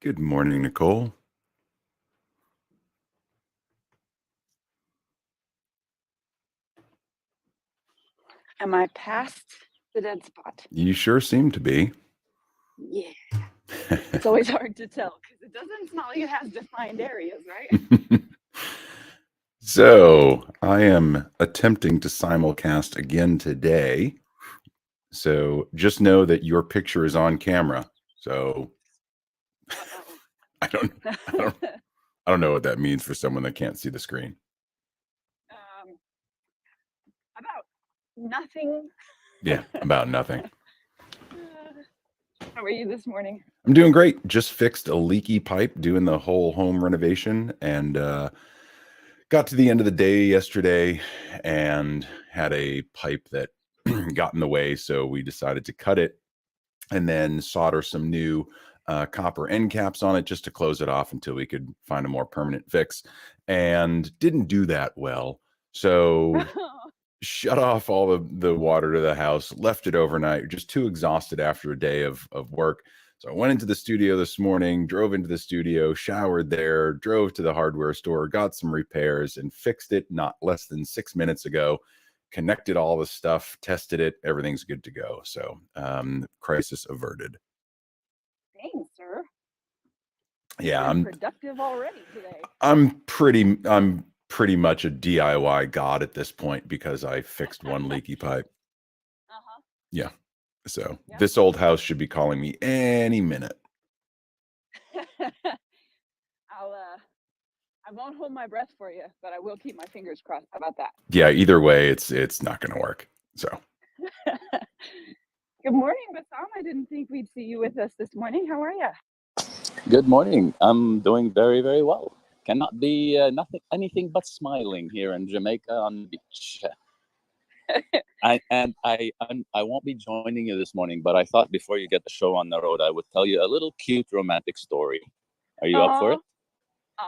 Good morning, Nicole. Am I past the dead spot? You sure seem to be. Yeah. It's always hard to tell because it doesn't smell like it has defined areas, right? So, I am attempting to simulcast again today. So, just know that your picture is on camera. So, I don't know what that means for someone that can't see the screen. About nothing. Yeah, about nothing. How are you this morning? I'm doing great. Just fixed a leaky pipe doing the whole home renovation and got to the end of the day yesterday and had a pipe that got in the way. So we decided to cut it and then solder some new copper end caps on it just to close it off until we could find a more permanent fix. And didn't do that well. So shut off all the water to the house, left it overnight, just too exhausted after a day of work. So I went into the studio this morning, drove into the studio, showered there, drove to the hardware store, got some repairs and fixed it not less than 6 minutes ago, connected all the stuff, tested it, everything's good to go. So crisis averted. Thanks, sir. Yeah, I'm productive already today. I'm pretty much a DIY god at this point because I fixed one leaky pipe. Yeah. So this old house should be calling me any minute. I won't hold my breath for you, but I will keep my fingers crossed. How about that? Yeah, either way, it's not going to work. So. Good morning, Bassam. I didn't think we'd see you with us this morning. How are you? Good morning. I'm doing very, very well. Cannot be anything but smiling here in Jamaica on the beach. I won't be joining you this morning, but I thought before you get the show on the road, I would tell you a little cute romantic story. Are you up for it?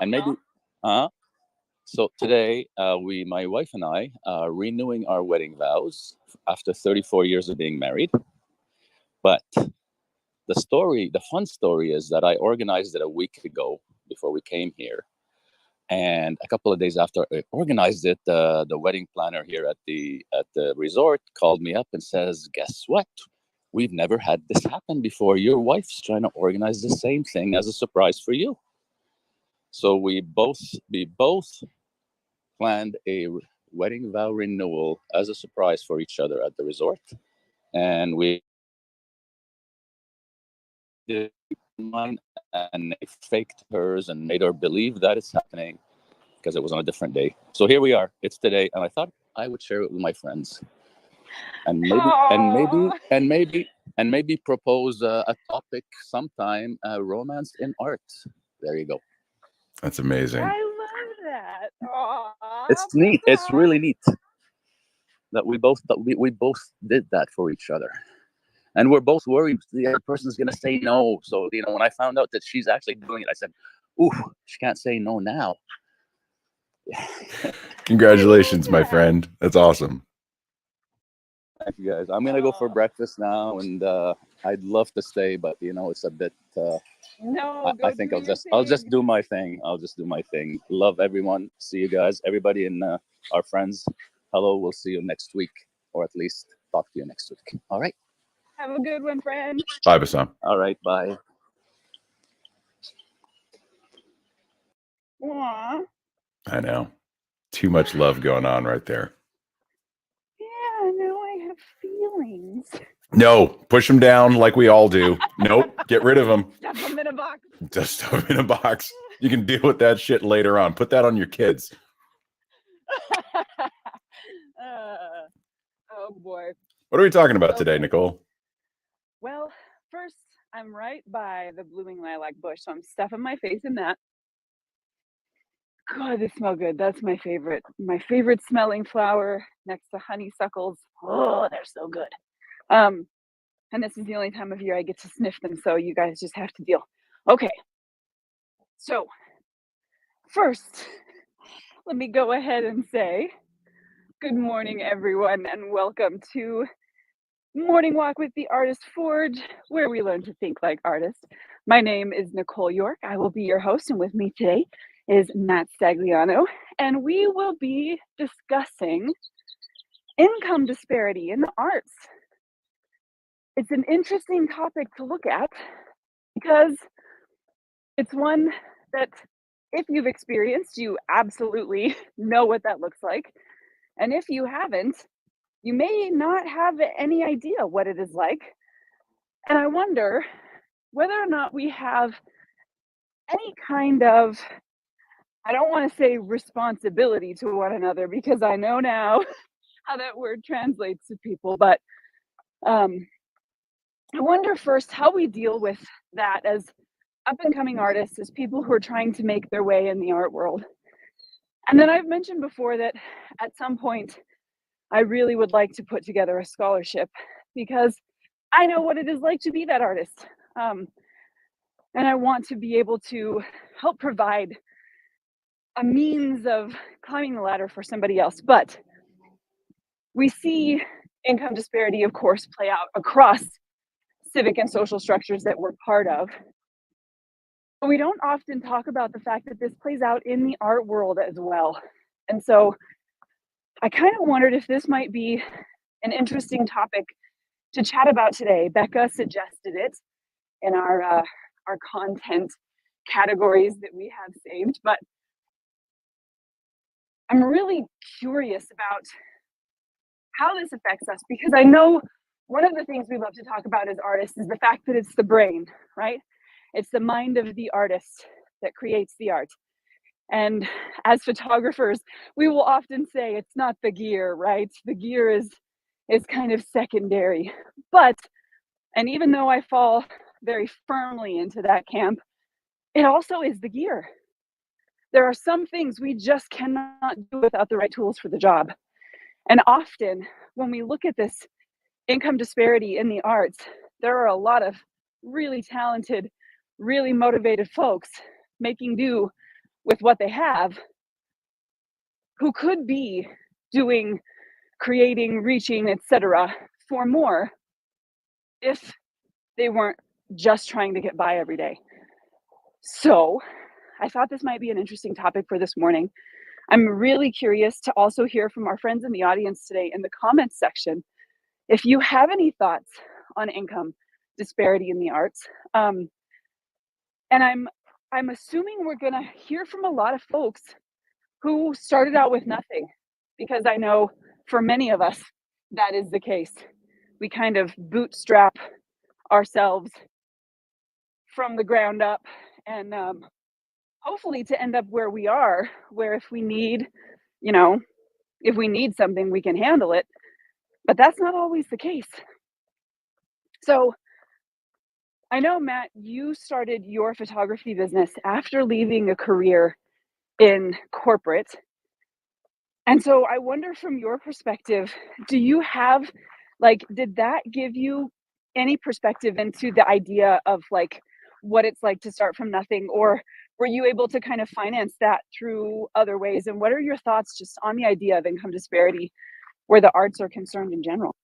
And maybe, so today, my wife and I are renewing our wedding vows after 34 years of being married. But the fun story is that I organized it a week ago before we came here. And a couple of days after I organized it, the wedding planner here at the resort called me up and says, "Guess what? We've never had this happen before. Your wife's trying to organize the same thing as a surprise for you." So we both planned a wedding vow renewal as a surprise for each other at the resort, and we did mine and faked hers and made her believe that it's happening because it was on a different day. So here we are. It's today, and I thought I would share it with my friends, and maybe propose a topic sometime: romance in art. There you go. That's amazing. I love that. Aww, it's neat. It's really neat that we both did that for each other. And we're both worried the other person's going to say no. So, when I found out that she's actually doing it, I said, "Ooh, she can't say no now." Congratulations, my friend. That's awesome. Thank you, guys. I'm going to go for breakfast now, and I'd love to stay, but, it's a bit... no, I think I'll just do my thing. Love everyone. See you guys. Everybody and our friends. Hello, we'll see you next week, or at least talk to you next week. All right. Have a good one, friend. Bye, Bassam. All right, bye. Aww. I know. Too much love going on right there. Yeah, now I have feelings. No, push them down like we all do. Nope, get rid of them. Stuff them in a box. Just stuff them in a box. You can deal with that shit later on. Put that on your kids. Oh boy. What are we talking about today, Nicole? Well, first, I'm right by the blooming lilac bush, so I'm stuffing my face in that. God, they smell good. That's my favorite. My favorite smelling flower next to honeysuckles. Oh, they're so good. And this is the only time of year I get to sniff them, so you guys just have to deal. Okay. So, first, let me go ahead and say good morning, everyone, and welcome to Morning Walk with the Artist Forge, where we learn to think like artists. My name is Nicole York. I will be your host, and with me today is Matt Stagliano, and we will be discussing income disparity in the arts. It's an interesting topic to look at because it's one that, if you've experienced, you absolutely know what that looks like. And if you haven't, you may not have any idea what it is like. And I wonder whether or not we have any kind of, I don't want to say responsibility to one another, because I know now how that word translates to people, but I wonder first how we deal with that as up and coming artists, as people who are trying to make their way in the art world. And then I've mentioned before that at some point, I really would like to put together a scholarship, because I know what it is like to be that artist. And I want to be able to help provide a means of climbing the ladder for somebody else. But we see income disparity, of course, play out across civic and social structures that we're part of. But we don't often talk about the fact that this plays out in the art world as well. And so I kind of wondered if this might be an interesting topic to chat about today. Becca suggested it in our content categories that we have saved, but I'm really curious about how this affects us, because I know one of the things we love to talk about as artists is the fact that it's the brain, right? It's the mind of the artist that creates the art. And as photographers, we will often say it's not the gear, right? The gear is kind of secondary. But, and even though I fall very firmly into that camp, it also is the gear. There are some things we just cannot do without the right tools for the job. And often when we look at this income disparity in the arts, there are a lot of really talented, really motivated folks making do with what they have, who could be doing, creating, reaching, etc., for more if they weren't just trying to get by every day. So I thought this might be an interesting topic for this morning. I'm really curious to also hear from our friends in the audience today in the comments section if you have any thoughts on income disparity in the arts. And I'm assuming we're gonna hear from a lot of folks who started out with nothing, because I know for many of us that is the case. We kind of bootstrap ourselves from the ground up, and hopefully to end up where we are, where if we need, if we need something, we can handle it. But that's not always the case. So I know, Matt, you started your photography business after leaving a career in corporate. And so I wonder, from your perspective, do you have, did that give you any perspective into the idea of what it's like to start from nothing, or were you able to kind of finance that through other ways? And what are your thoughts just on the idea of income disparity where the arts are concerned in general?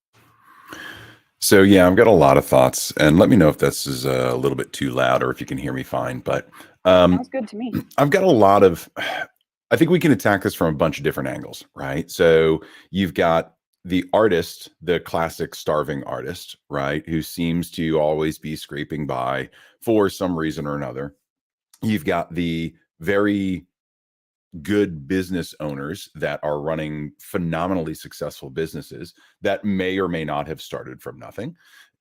So yeah, I've got a lot of thoughts, and let me know if this is a little bit too loud or if you can hear me fine. But Sounds good to me. I've got a lot of, I think we can attack this from a bunch of different angles, right? So you've got the artist, the classic starving artist, right, who seems to always be scraping by for some reason or another. You've got the very good business owners that are running phenomenally successful businesses that may or may not have started from nothing.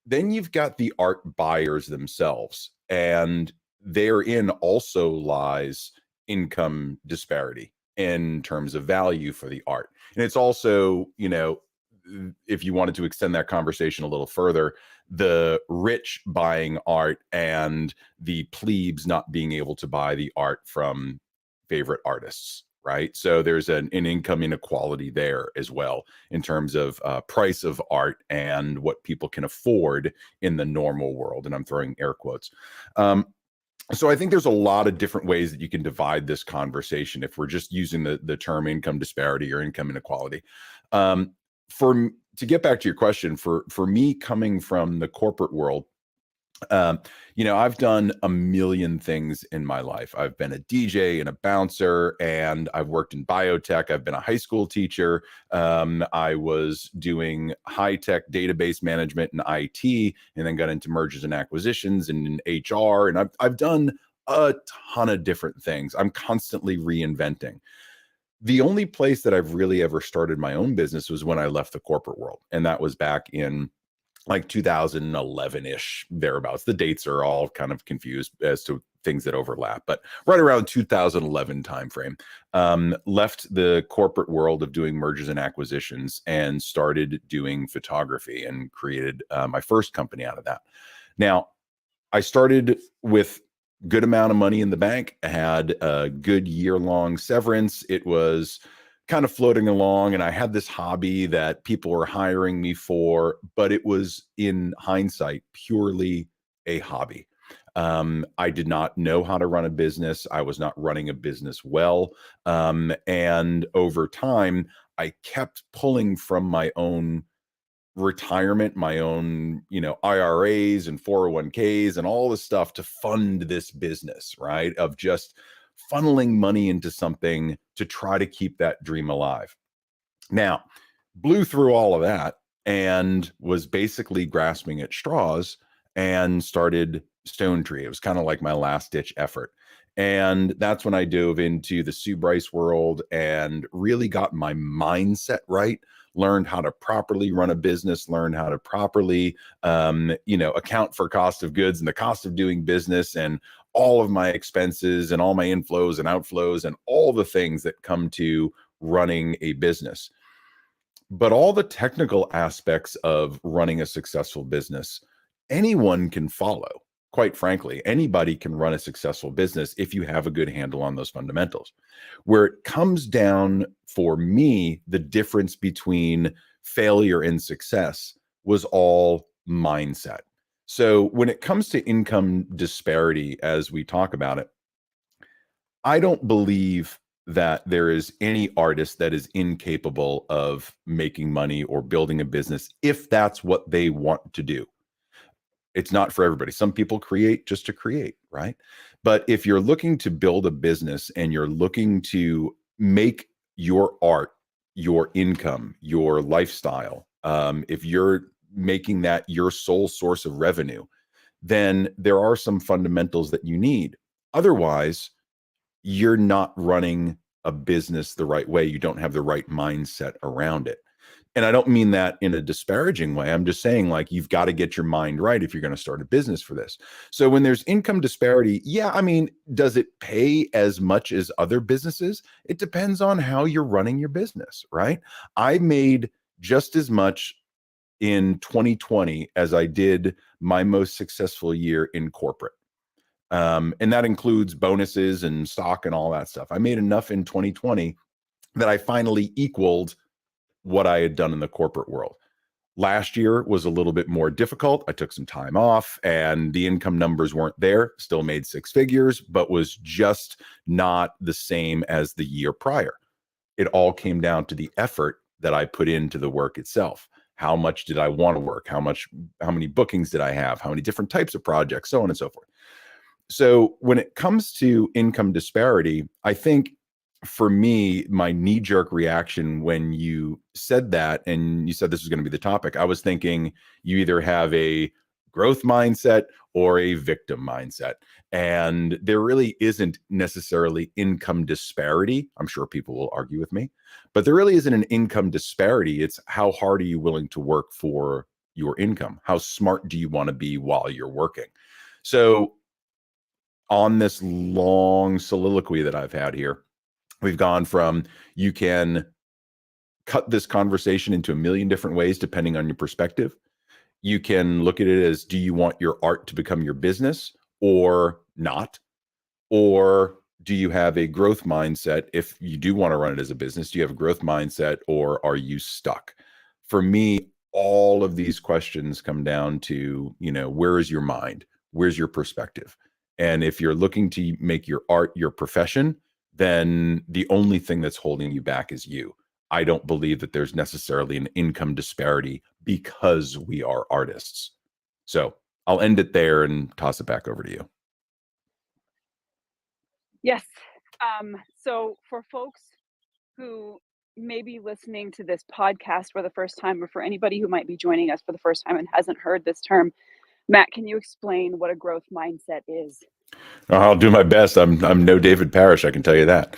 Then you've got the art buyers themselves, and therein also lies income disparity in terms of value for the art. And it's also, if you wanted to extend that conversation a little further, the rich buying art and the plebes not being able to buy the art from favorite artists, right? So there's an income inequality there as well in terms of price of art and what people can afford in the normal world. And I'm throwing air quotes. So I think there's a lot of different ways that you can divide this conversation if we're just using the term income disparity or income inequality. For to get back to your question, for me coming from the corporate world, I've done a million things in my life. I've been a DJ and a bouncer, and I've worked in biotech. I've been a high school teacher. I was doing high-tech database management and IT, and then got into mergers and acquisitions and in HR. And I've done a ton of different things. I'm constantly reinventing. The only place that I've really ever started my own business was when I left the corporate world. And that was back in like 2011-ish, thereabouts. The dates are all kind of confused as to things that overlap, but right around 2011 timeframe, left the corporate world of doing mergers and acquisitions and started doing photography and created my first company out of that. Now, I started with good amount of money in the bank. I had a good year-long severance. It was kind of floating along, and I had this hobby that people were hiring me for, but it was, in hindsight, purely a hobby. I did not know how to run a business. I was not running a business well. And over time, I kept pulling from my own retirement, my own, IRAs and 401ks and all this stuff to fund this business, right? Of just funneling money into something to try to keep that dream alive. Now, blew through all of that and was basically grasping at straws and started Stone Tree. It was kind of like my last ditch effort. And that's when I dove into the Sue Bryce world and really got my mindset right, learned how to properly run a business, learned how to properly, account for cost of goods and the cost of doing business and all of my expenses and all my inflows and outflows and all the things that come to running a business. But all the technical aspects of running a successful business, anyone can follow. Quite frankly, anybody can run a successful business if you have a good handle on those fundamentals. Where it comes down for me, the difference between failure and success was all mindset. So when it comes to income disparity, as we talk about it, I don't believe that there is any artist that is incapable of making money or building a business if that's what they want to do. It's not for everybody. Some people create just to create, right? But if you're looking to build a business and you're looking to make your art, your income, your lifestyle, if you're making that your sole source of revenue, then there are some fundamentals that you need. Otherwise, you're not running a business the right way. You don't have the right mindset around it. And I don't mean that in a disparaging way. I'm just saying, like, you've got to get your mind right if you're going to start a business for this. So when there's income disparity, yeah, I mean, does it pay as much as other businesses? It depends on how you're running your business, right? I made just as much in 2020 as I did my most successful year in corporate. And that includes bonuses and stock and all that stuff. I made enough in 2020 that I finally equaled what I had done in the corporate world. Last year was a little bit more difficult. I took some time off and the income numbers weren't there. Still made six figures, but was just not the same as the year prior. It all came down to the effort that I put into the work itself. How much did I want to work? How many bookings did I have? How many different types of projects, so on and so forth. So when it comes to income disparity, I think for me, my knee-jerk reaction when you said that, and you said this was going to be the topic, I was thinking you either have a growth mindset or a victim mindset. And there really isn't necessarily income disparity. I'm sure people will argue with me, but there really isn't an income disparity. It's how hard are you willing to work for your income? How smart do you want to be while you're working? So on this long soliloquy that I've had here, we've gone from, you can cut this conversation into a million different ways depending on your perspective. You can look at it as, do you want your art to become your business or not? Or do you have a growth mindset? If you do want to run it as a business, do you have a growth mindset or are you stuck? For me, all of these questions come down to, where is your mind? Where's your perspective? And if you're looking to make your art your profession, then the only thing that's holding you back is you. I don't believe that there's necessarily an income disparity because we are artists. So I'll end it there and toss it back over to you. Yes. So for folks who may be listening to this podcast for the first time, or for anybody who might be joining us for the first time and hasn't heard this term, Matt, can you explain what a growth mindset is? I'll do my best. I'm no David Parrish, I can tell you that.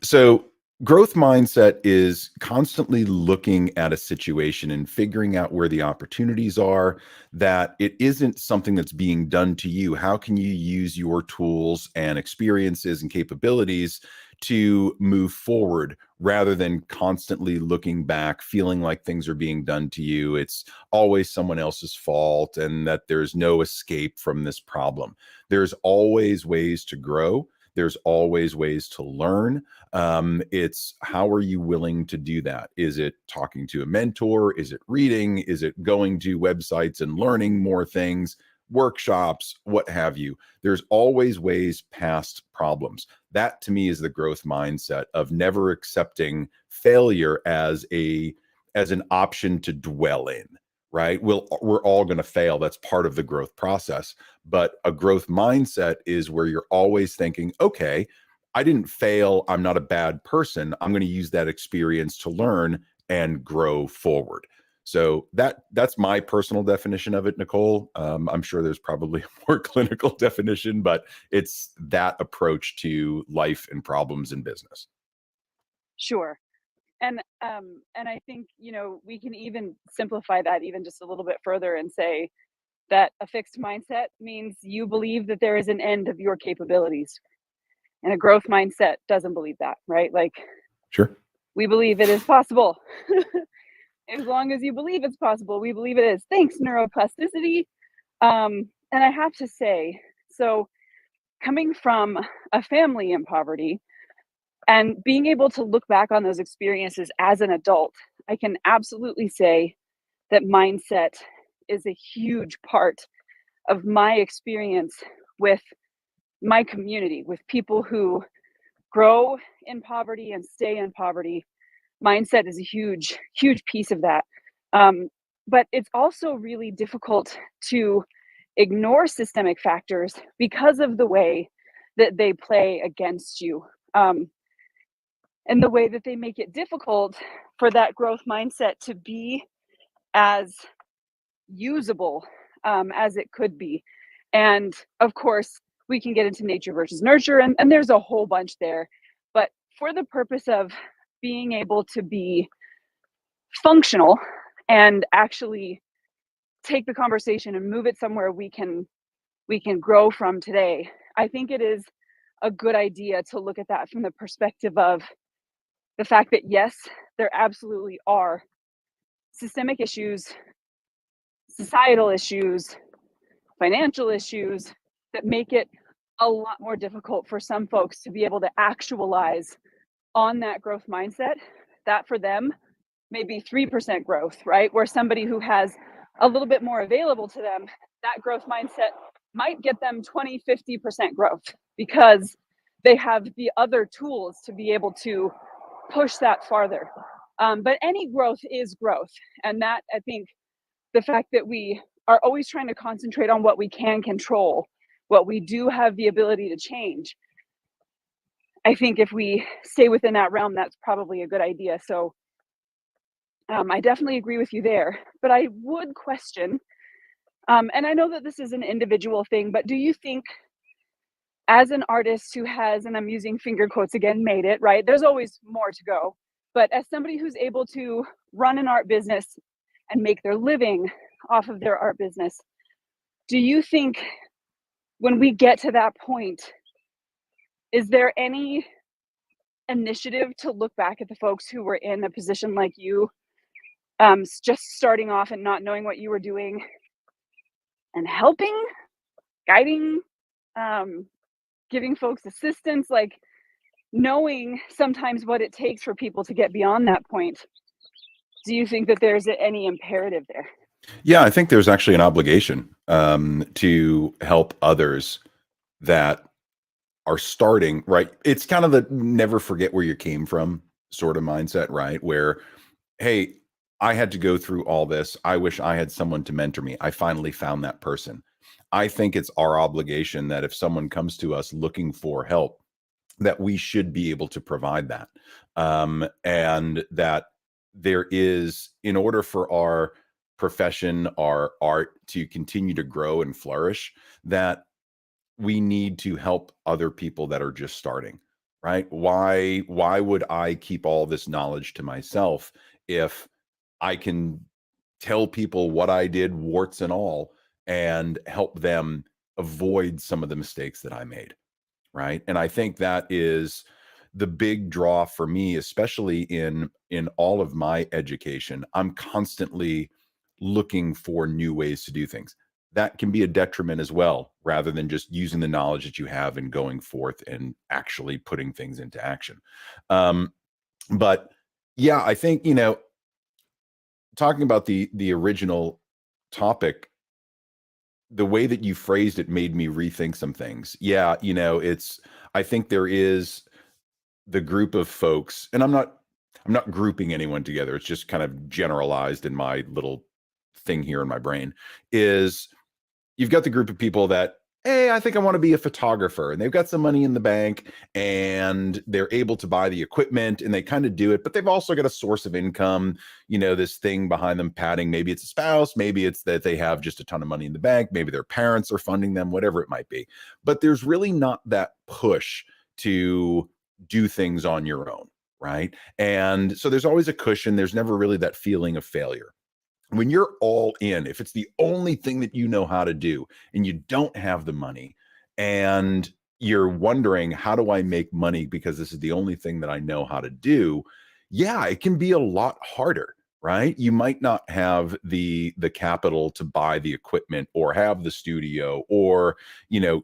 So growth mindset is constantly looking at a situation and figuring out where the opportunities are, that it isn't something that's being done to you. How can you use your tools and experiences and capabilities to move forward rather than constantly looking back, feeling like things are being done to you? It's always someone else's fault and that there's no escape from this problem. There's always ways to grow. There's always ways to learn. It's how are you willing to do that? Is it talking to a mentor? Is it reading? Is it going to websites and learning more things, workshops, what have you? There's always ways past problems. That to me is the growth mindset of never accepting failure as an option to dwell in. Right? We're all going to fail. That's part of the growth process. But a growth mindset is where you're always thinking, okay, I didn't fail. I'm not a bad person. I'm going to use that experience to learn and grow forward. So that's my personal definition of it, Nicole. I'm sure there's probably a more clinical definition, but it's that approach to life and problems in business. Sure. And I think, we can even simplify that even just a little bit further and say that a fixed mindset means you believe that there is an end of your capabilities. And a growth mindset doesn't believe that, right? Like, sure, we believe it is possible. As long as you believe it's possible, we believe it is. Thanks, neuroplasticity. And I have to say, so coming from a family in poverty, and being able to look back on those experiences as an adult, I can absolutely say that mindset is a huge part of my experience with my community, with people who grow in poverty and stay in poverty. Mindset is a huge, huge piece of that. But it's also really difficult to ignore systemic factors because of the way that they play against you. And the way that they make it difficult for that growth mindset to be as usable as it could be. And of course, we can get into nature versus nurture, and there's a whole bunch there. But for the purpose of being able to be functional and actually take the conversation and move it somewhere we can grow from today, I think it is a good idea to look at that from the perspective of the fact that, yes, there absolutely are systemic issues, societal issues, financial issues that make it a lot more difficult for some folks to be able to actualize on that growth mindset. That for them may be 3% growth, right? Where somebody who has a little bit more available to them, that growth mindset might get them 20, 50% growth because they have the other tools to be able to push that farther. But any growth is growth. And that, I think, the fact that we are always trying to concentrate on what we can control, what we do have the ability to change, I think if we stay within that realm, that's probably a good idea. So I definitely agree with you there. But I would question, and I know that this is an individual thing, but do you think, as an artist who has, and I'm using finger quotes again, made it, right? There's always more to go. But as somebody who's able to run an art business and make their living off of their art business, do you think when we get to that point, is there any initiative to look back at the folks who were in a position like you, just starting off and not knowing what you were doing, and helping, guiding, giving folks assistance, like knowing sometimes what it takes for people to get beyond that point? Do you think that there's any imperative there? Yeah, I think there's actually an obligation to help others that are starting, right? It's kind of the never forget where you came from sort of mindset, right? Where, hey, I had to go through all this. I wish I had someone to mentor me. I finally found that person. I think it's our obligation that if someone comes to us looking for help, that we should be able to provide that. And that there is, in order for our profession, our art to continue to grow and flourish, that we need to help other people that are just starting, right? Why would I keep all this knowledge to myself if I can tell people what I did, warts and all, and help them avoid some of the mistakes that I made, right? And I think that is the big draw for me, especially in all of my education. I'm constantly looking for new ways to do things. That can be a detriment as well, rather than just using the knowledge that you have and going forth and actually putting things into action. But yeah, I think, talking about the original topic, the way that you phrased it made me rethink some things. Yeah, I think there is the group of folks, and I'm not grouping anyone together. It's just kind of generalized in my little thing here in my brain. Is you've got the group of people that, hey, I think I want to be a photographer, and they've got some money in the bank and they're able to buy the equipment and they kind of do it, but they've also got a source of income, this thing behind them padding. Maybe it's a spouse, maybe it's that they have just a ton of money in the bank, maybe their parents are funding them, whatever it might be. But there's really not that push to do things on your own, right? And so there's always a cushion. There's never really that feeling of failure. When you're all in, if it's the only thing that you know how to do and you don't have the money and you're wondering, how do I make money because this is the only thing that I know how to do? Yeah, it can be a lot harder, right? You might not have the capital to buy the equipment or have the studio or,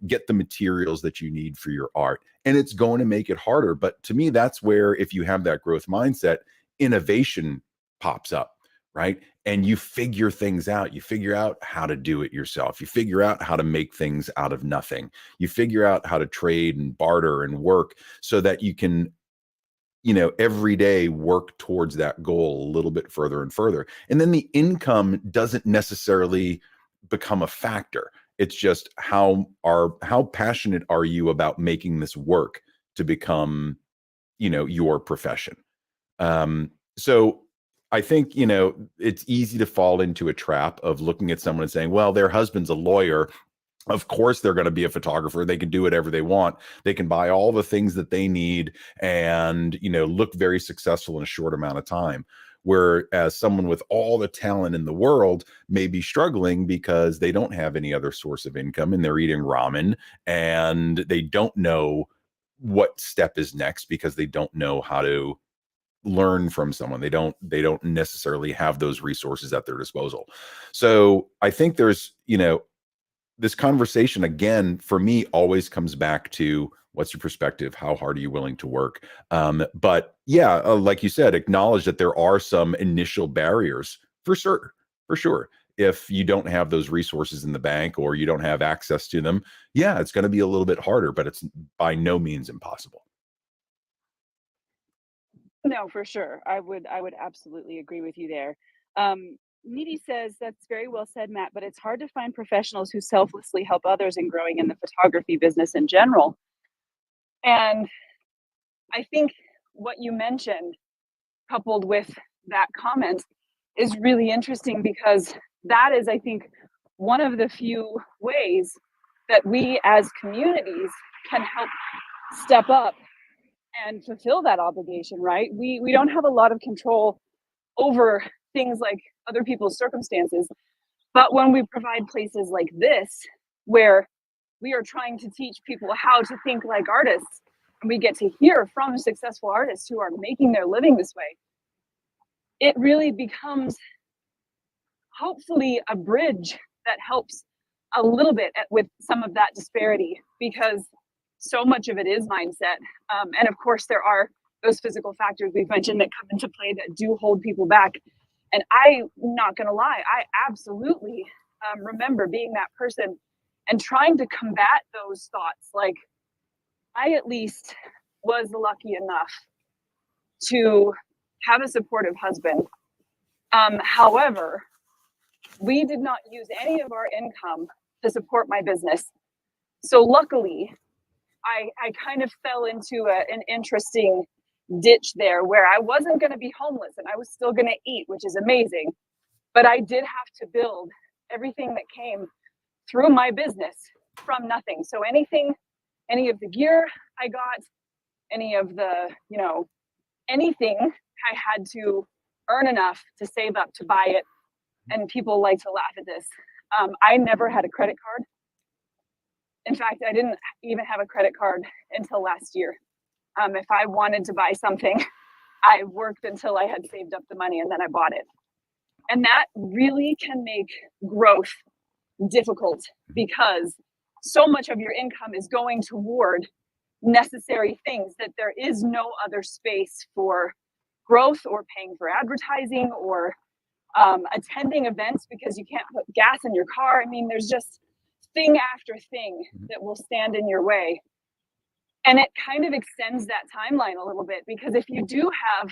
get the materials that you need for your art. And it's going to make it harder. But to me, that's where, if you have that growth mindset, innovation pops up, right? And you figure things out. You figure out how to do it yourself. You figure out how to make things out of nothing. You figure out how to trade and barter and work so that you can, every day work towards that goal a little bit further and further. And then the income doesn't necessarily become a factor. It's just how passionate are you about making this work to become, your profession. So I think, it's easy to fall into a trap of looking at someone and saying, well, their husband's a lawyer. Of course, they're going to be a photographer. They can do whatever they want. They can buy all the things that they need and, look very successful in a short amount of time. Whereas someone with all the talent in the world may be struggling because they don't have any other source of income and they're eating ramen and they don't know what step is next because they don't know how to learn from someone. They don't necessarily have those resources at their disposal. So I think there's, this conversation again for me always comes back to, what's your perspective? How hard are you willing to work? But yeah, like you said, acknowledge that there are some initial barriers for sure. If you don't have those resources in the bank or you don't have access to them, yeah, it's going to be a little bit harder, but it's by no means impossible. No, for sure. I would absolutely agree with you there. Needy says that's very well said, Matt, but it's hard to find professionals who selflessly help others in growing in the photography business in general. And I think what you mentioned, coupled with that comment, is really interesting because that is, I think, one of the few ways that we as communities can help step up and fulfill that obligation, right? We don't have a lot of control over things like other people's circumstances, but when we provide places like this where we are trying to teach people how to think like artists, and we get to hear from successful artists who are making their living this way, it really becomes hopefully a bridge that helps a little bit with some of that disparity, because so much of it is mindset. And of course, there are those physical factors we've mentioned that come into play that do hold people back. And I'm not going to lie, I absolutely remember being that person and trying to combat those thoughts. Like, I at least was lucky enough to have a supportive husband. However, we did not use any of our income to support my business. So luckily, I kind of fell into an interesting ditch there where I wasn't going to be homeless and I was still going to eat, which is amazing. But I did have to build everything that came through my business from nothing. So any of the gear I got, any of the, anything, I had to earn enough to save up to buy it. And people like to laugh at this. I never had a credit card. In fact, I didn't even have a credit card until last year. If I wanted to buy something, I worked until I had saved up the money and then I bought it. And that really can make growth difficult because so much of your income is going toward necessary things that there is no other space for growth or paying for advertising or attending events because you can't put gas in your car. I mean, there's just thing after thing that will stand in your way. And it kind of extends that timeline a little bit because if you do have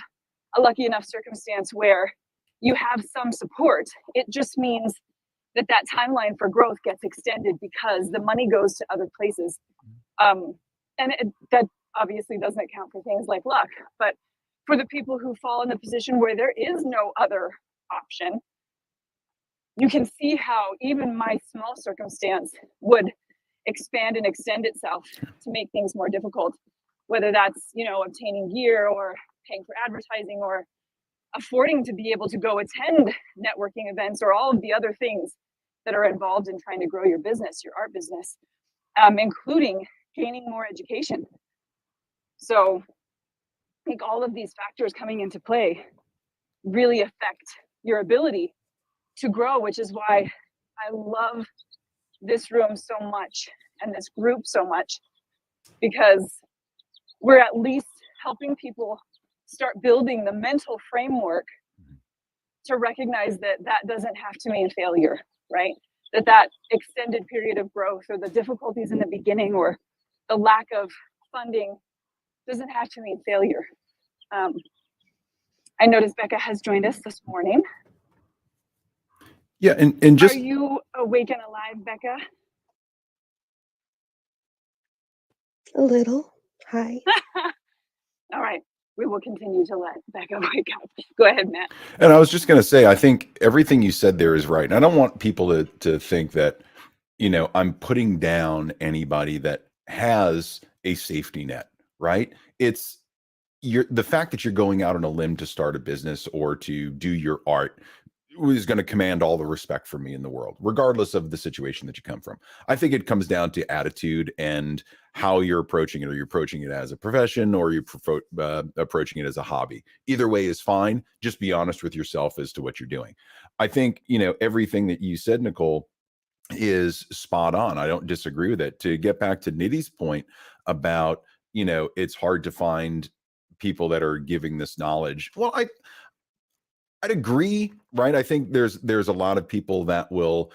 a lucky enough circumstance where you have some support, it just means that timeline for growth gets extended because the money goes to other places. That obviously doesn't account for things like luck, but for the people who fall in the position where there is no other option, you can see how even my small circumstance would expand and extend itself to make things more difficult, whether that's, obtaining gear or paying for advertising or affording to be able to go attend networking events or all of the other things that are involved in trying to grow your business, your art business, including gaining more education. So I think all of these factors coming into play really affect your ability to grow, which is why I love this room so much and this group so much, because we're at least helping people start building the mental framework to recognize that doesn't have to mean failure, right? That extended period of growth or the difficulties in the beginning or the lack of funding doesn't have to mean failure. I noticed Becca has joined us this morning. Yeah, and just... Are you awake and alive, Becca? A little. Hi. All right. We will continue to let Becca wake up. Go ahead, Matt. And I was just going to say, I think everything you said there is right. And I don't want people to think that, I'm putting down anybody that has a safety net, right? It's the fact that you're going out on a limb to start a business or to do your art is going to command all the respect from me in the world, regardless of the situation that you come from. I think it comes down to attitude and how you're approaching it. Are you approaching it as a profession or are you approaching it as a hobby? Either way is fine. Just be honest with yourself as to what you're doing. I think, everything that you said, Nicole, is spot on. I don't disagree with it. To get back to Nidhi's point about, it's hard to find people that are giving this knowledge. Well, I'd agree, right? I think there's a lot of people that will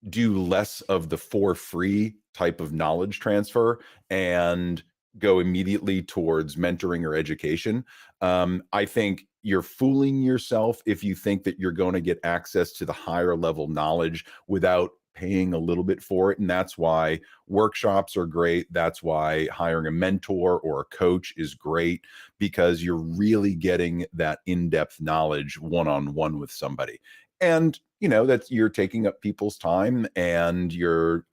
do less of the for free type of knowledge transfer and go immediately towards mentoring or education. I think you're fooling yourself if you think that you're going to get access to the higher level knowledge without paying a little bit for it. And that's why workshops are great. That's why hiring a mentor or a coach is great, because you're really getting that in-depth knowledge one-on-one with somebody. And, that's you're taking up people's time and you're,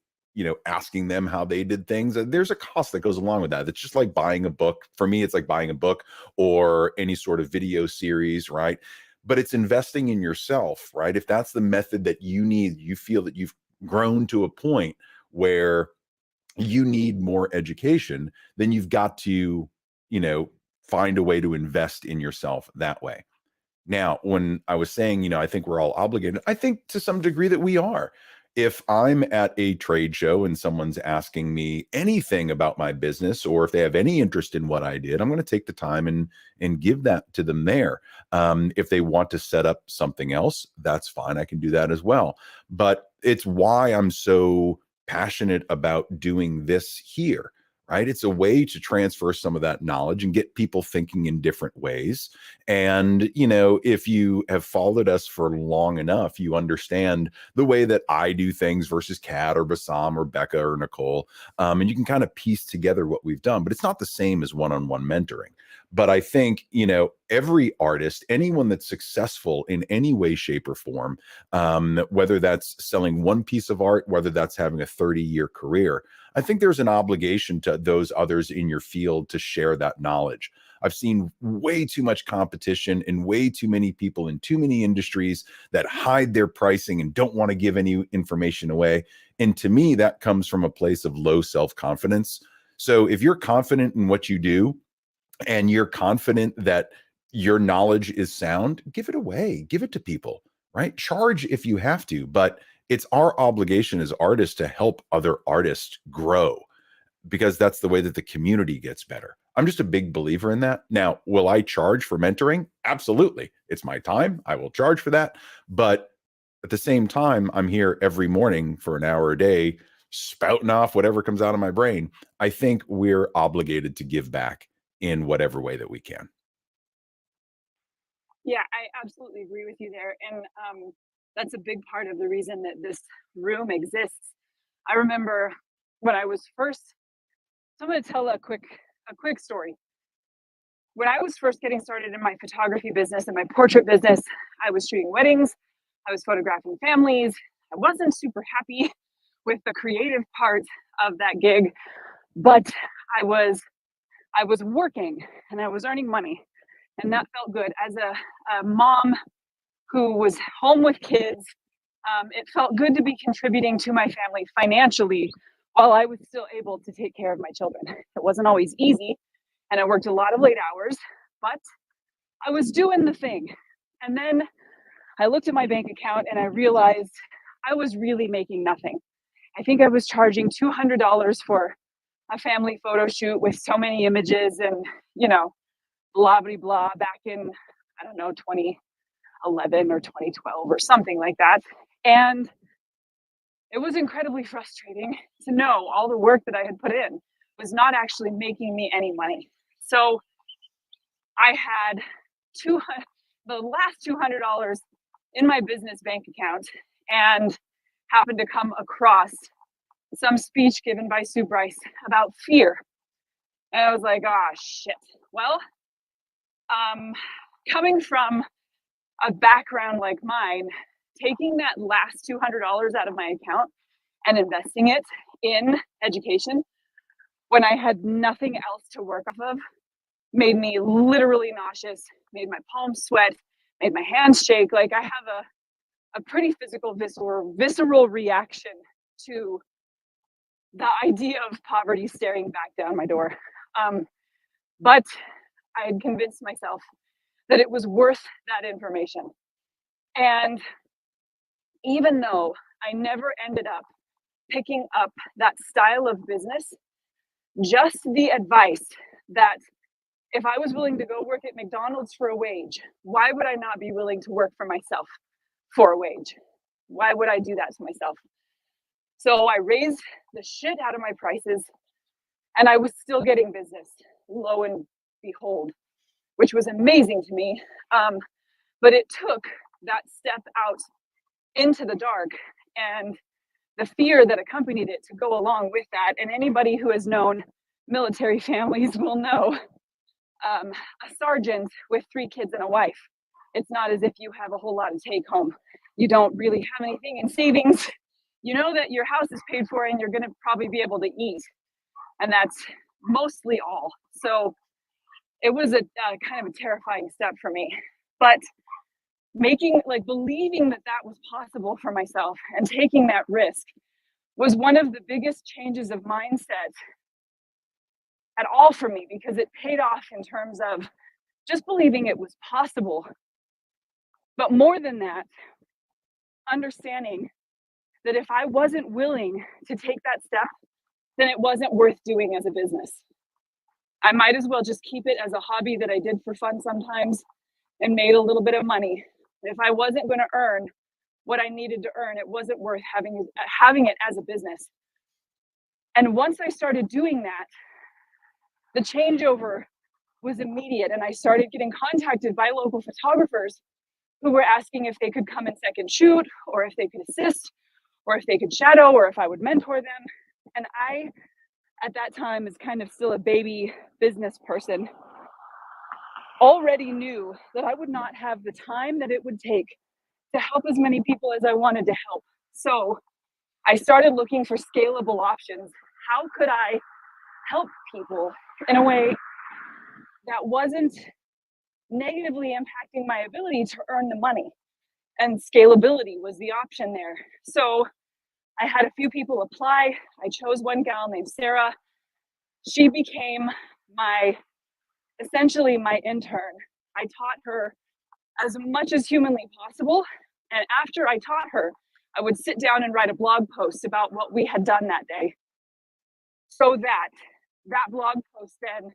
asking them how they did things. There's a cost that goes along with that. It's just like buying a book. For me, it's like buying a book or any sort of video series, right? But it's investing in yourself, right? If that's the method that you need, you feel that you've grown to a point where you need more education, then you've got to, find a way to invest in yourself that way. Now, when I was saying, I think we're all obligated, I think to some degree that we are. If I'm at a trade show and someone's asking me anything about my business, or if they have any interest in what I did, I'm going to take the time and give that to them there. If they want to set up something else, that's fine. I can do that as well. But it's why I'm so passionate about doing this here, right? It's a way to transfer some of that knowledge and get people thinking in different ways. And, you know, if you have followed us for long enough, you understand the way that I do things versus Kat or Bassam or Becca or Nicole. And you can kind of piece together what we've done, but it's not the same as one-on-one mentoring. But I think, you know, every artist, anyone that's successful in any way, shape, or form, whether that's selling one piece of art, whether that's having a 30-year career, I think there's an obligation to those others in your field to share that knowledge. I've seen way too much competition and way too many people in too many industries that hide their pricing and don't want to give any information away. And to me, that comes from a place of low self-confidence. So if you're confident in what you do, and you're confident that your knowledge is sound, give it away, give it to people, right? Charge if you have to, but it's our obligation as artists to help other artists grow, because that's the way that the community gets better. I'm just a big believer in that. Now, will I charge for mentoring? Absolutely. It's my time. I will charge for that. But at the same time, I'm here every morning for an hour a day, spouting off whatever comes out of my brain. I think we're obligated to give back in whatever way that we can. Yeah, I absolutely agree with you there. And that's a big part of the reason that this room exists. I remember when I was first, so I'm going to tell a quick story. When I was first getting started in my photography business and my portrait business, I was shooting weddings, I was photographing families. I wasn't super happy with the creative part of that gig, but I was working and I was earning money, and that felt good. As a mom who was home with kids, it felt good to be contributing to my family financially while I was still able to take care of my children. It wasn't always easy, and I worked a lot of late hours, but I was doing the thing. And then I looked at my bank account and I realized I was really making nothing. I think I was charging $200 for a family photo shoot with so many images and, you know, blah, blah, blah, back in, I don't know, 2011 or 2012 or something like that. And it was incredibly frustrating to know all the work that I had put in was not actually making me any money. So I had the last $200 in my business bank account and happened to come across some speech given by Sue Bryce about fear. And I was like, oh, shit. Well, coming from a background like mine, taking that last $200 out of my account and investing it in education when I had nothing else to work off of made me literally nauseous, made my palms sweat, made my hands shake. Like I have a pretty physical, visceral reaction to the idea of poverty staring back down my door. But I had convinced myself that it was worth that information. And even though I never ended up picking up that style of business, just the advice that if I was willing to go work at McDonald's for a wage, why would I not be willing to work for myself for a wage? Why would I do that to myself? So I raised the shit out of my prices and I was still getting business, lo and behold, which was amazing to me. But it took that step out into the dark and the fear that accompanied it to go along with that. And anybody who has known military families will know a sergeant with 3 kids and a wife. It's not as if you have a whole lot to take home. You don't really have anything in savings. You know that your house is paid for and you're going to probably be able to eat. And that's mostly all. So it was a kind of a terrifying step for me. But believing that that was possible for myself and taking that risk was one of the biggest changes of mindset at all for me, because it paid off in terms of just believing it was possible. But more than that, understanding that if I wasn't willing to take that step, then it wasn't worth doing as a business. I might as well just keep it as a hobby that I did for fun sometimes and made a little bit of money. If I wasn't going to earn what I needed to earn, it wasn't worth having it as a business. And once I started doing that, the changeover was immediate, and I started getting contacted by local photographers who were asking if they could come and second shoot, or if they could assist, or if they could shadow, or if I would mentor them. And I, at that time, as kind of still a baby business person, already knew that I would not have the time that it would take to help as many people as I wanted to help. So I started looking for scalable options. How could I help people in a way that wasn't negatively impacting my ability to earn the money? And scalability was the option there. So I had a few people apply. I chose one gal named Sarah. She became essentially my intern. I taught her as much as humanly possible. And after I taught her, I would sit down and write a blog post about what we had done that day, so that that blog post then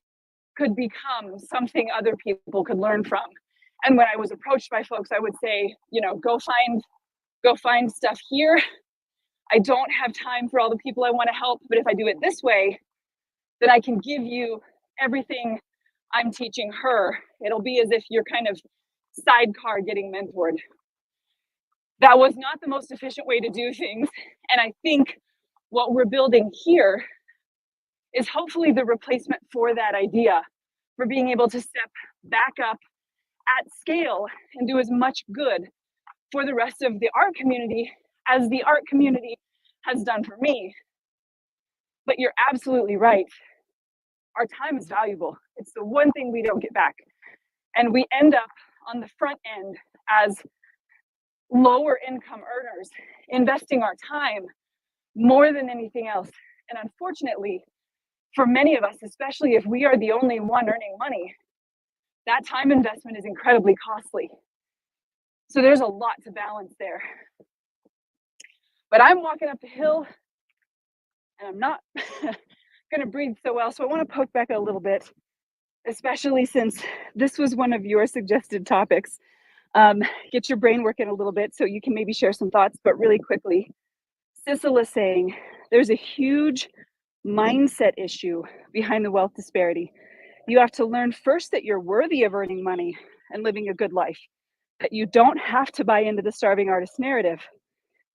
could become something other people could learn from. And when I was approached by folks, I would say, go find stuff here. I don't have time for all the people I want to help, but if I do it this way, then I can give you everything I'm teaching her. It'll be as if you're kind of sidecar getting mentored. That was not the most efficient way to do things. And I think what we're building here is hopefully the replacement for that idea, for being able to step back up at scale and do as much good for the rest of the art community as the art community has done for me. But you're absolutely right. Our time is valuable. It's the one thing we don't get back. And we end up on the front end as lower income earners, investing our time more than anything else. And unfortunately, for many of us, especially if we are the only one earning money, that time investment is incredibly costly. So there's a lot to balance there. But I'm walking up the hill and I'm not going to breathe so well. So I want to poke back a little bit, especially since this was one of your suggested topics. Get your brain working a little bit so you can maybe share some thoughts, but really quickly. Sissel is saying there's a huge mindset issue behind the wealth disparity. You have to learn first that you're worthy of earning money and living a good life, that you don't have to buy into the starving artist narrative.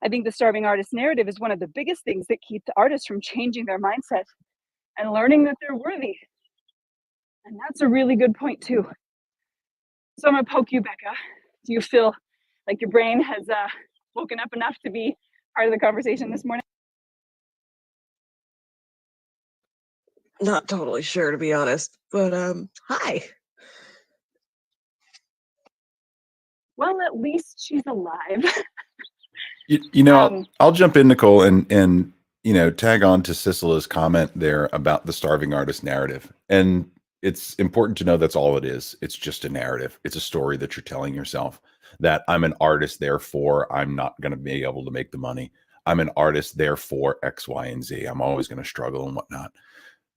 I think the starving artist narrative is one of the biggest things that keep the artists from changing their mindset and learning that they're worthy. And that's a really good point too. So I'm gonna poke you, Becca. Do you feel like your brain has woken up enough to be part of the conversation this morning? Not totally sure, to be honest, but hi. Well, at least she's alive. I'll jump in, Nicole, and tag on to Sisela's comment there about the starving artist narrative. And it's important to know that's all it is. It's just a narrative. It's a story that you're telling yourself, that I'm an artist, therefore I'm not going to be able to make the money. I'm an artist, therefore X, Y, and Z. I'm always going to struggle and whatnot.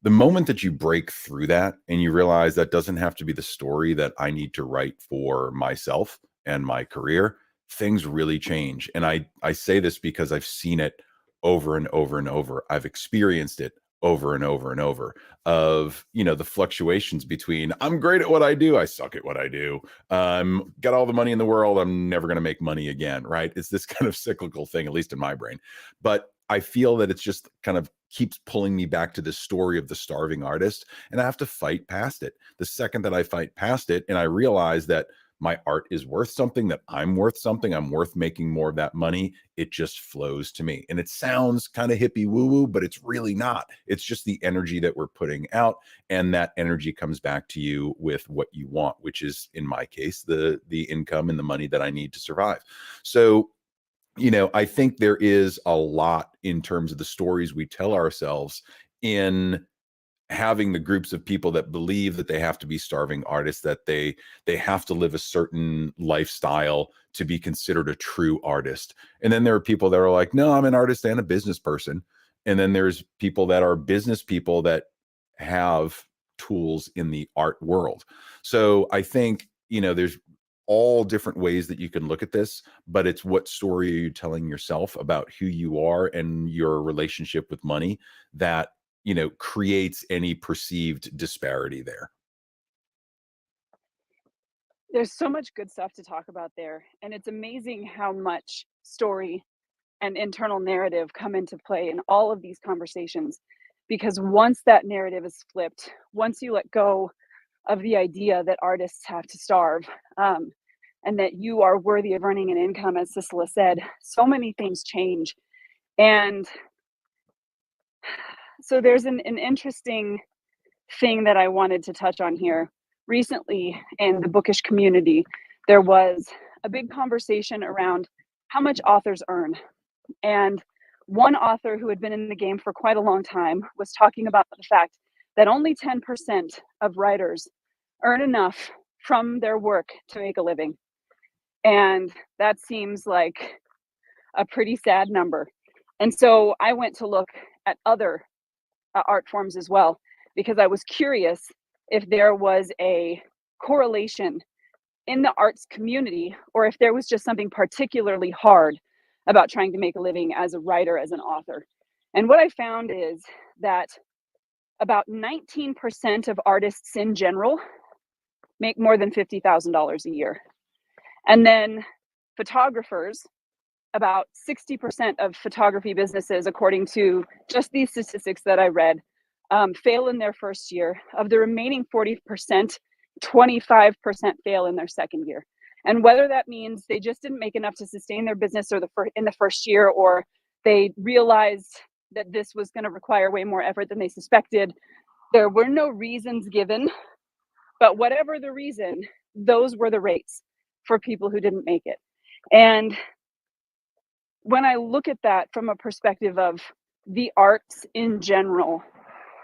The moment that you break through that and you realize that doesn't have to be the story that I need to write for myself and my career, things really change. And I say this because I've seen it over and over and over. I've experienced it over and over and over, of the fluctuations between I'm great at what I do, I suck at what I do, got all the money in the world, I'm never going to make money again, right? It's this kind of cyclical thing, at least in my brain. But I feel that it's just kind of keeps pulling me back to this story of the starving artist, and I have to fight past it. The second that I fight past it and I realize that my art is worth something, that I'm worth something, I'm worth making more of that money, it just flows to me. And it sounds kind of hippie woo-woo, but it's really not. It's just the energy that we're putting out, and that energy comes back to you with what you want, which is, in my case, the income and the money that I need to survive. So I think there is a lot in terms of the stories we tell ourselves in having the groups of people that believe that they have to be starving artists, that they have to live a certain lifestyle to be considered a true artist. And then there are people that are like, no, I'm an artist and a business person. And then there's people that are business people that have tools in the art world. So I think, there's all different ways that you can look at this, but it's what story are you telling yourself about who you are and your relationship with money that creates any perceived disparity there. There's so much good stuff to talk about there, and it's amazing how much story and internal narrative come into play in all of these conversations, because once that narrative is flipped, once you let go of the idea that artists have to starve, and that you are worthy of earning an income, as Sisela said, so many things change. And so there's an interesting thing that I wanted to touch on here. Recently in the bookish community, there was a big conversation around how much authors earn. And one author who had been in the game for quite a long time was talking about the fact that only 10% of writers earn enough from their work to make a living. And that seems like a pretty sad number. And so I went to look at other art forms as well, because I was curious if there was a correlation in the arts community, or if there was just something particularly hard about trying to make a living as a writer, as an author. And what I found is that about 19% of artists in general make more than $50,000 a year. And then photographers, about 60% of photography businesses, according to just these statistics that I read, fail in their first year. Of the remaining 40%, 25% fail in their second year. And whether that means they just didn't make enough to sustain their business or in the first year, or they realized that this was going to require way more effort than they suspected, there were no reasons given. But whatever the reason, those were the rates for people who didn't make it. And when I look at that from a perspective of the arts in general,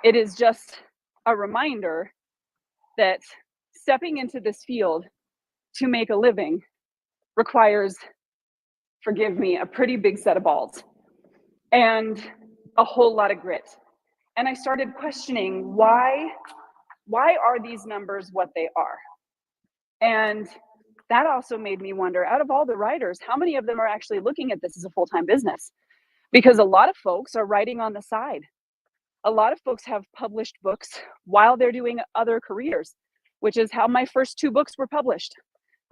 it is just a reminder that stepping into this field to make a living requires, forgive me, a pretty big set of balls and a whole lot of grit. And I started questioning why are these numbers what they are? And that also made me wonder, out of all the writers, how many of them are actually looking at this as a full-time business? Because a lot of folks are writing on the side. A lot of folks have published books while they're doing other careers, which is how my first 2 books were published.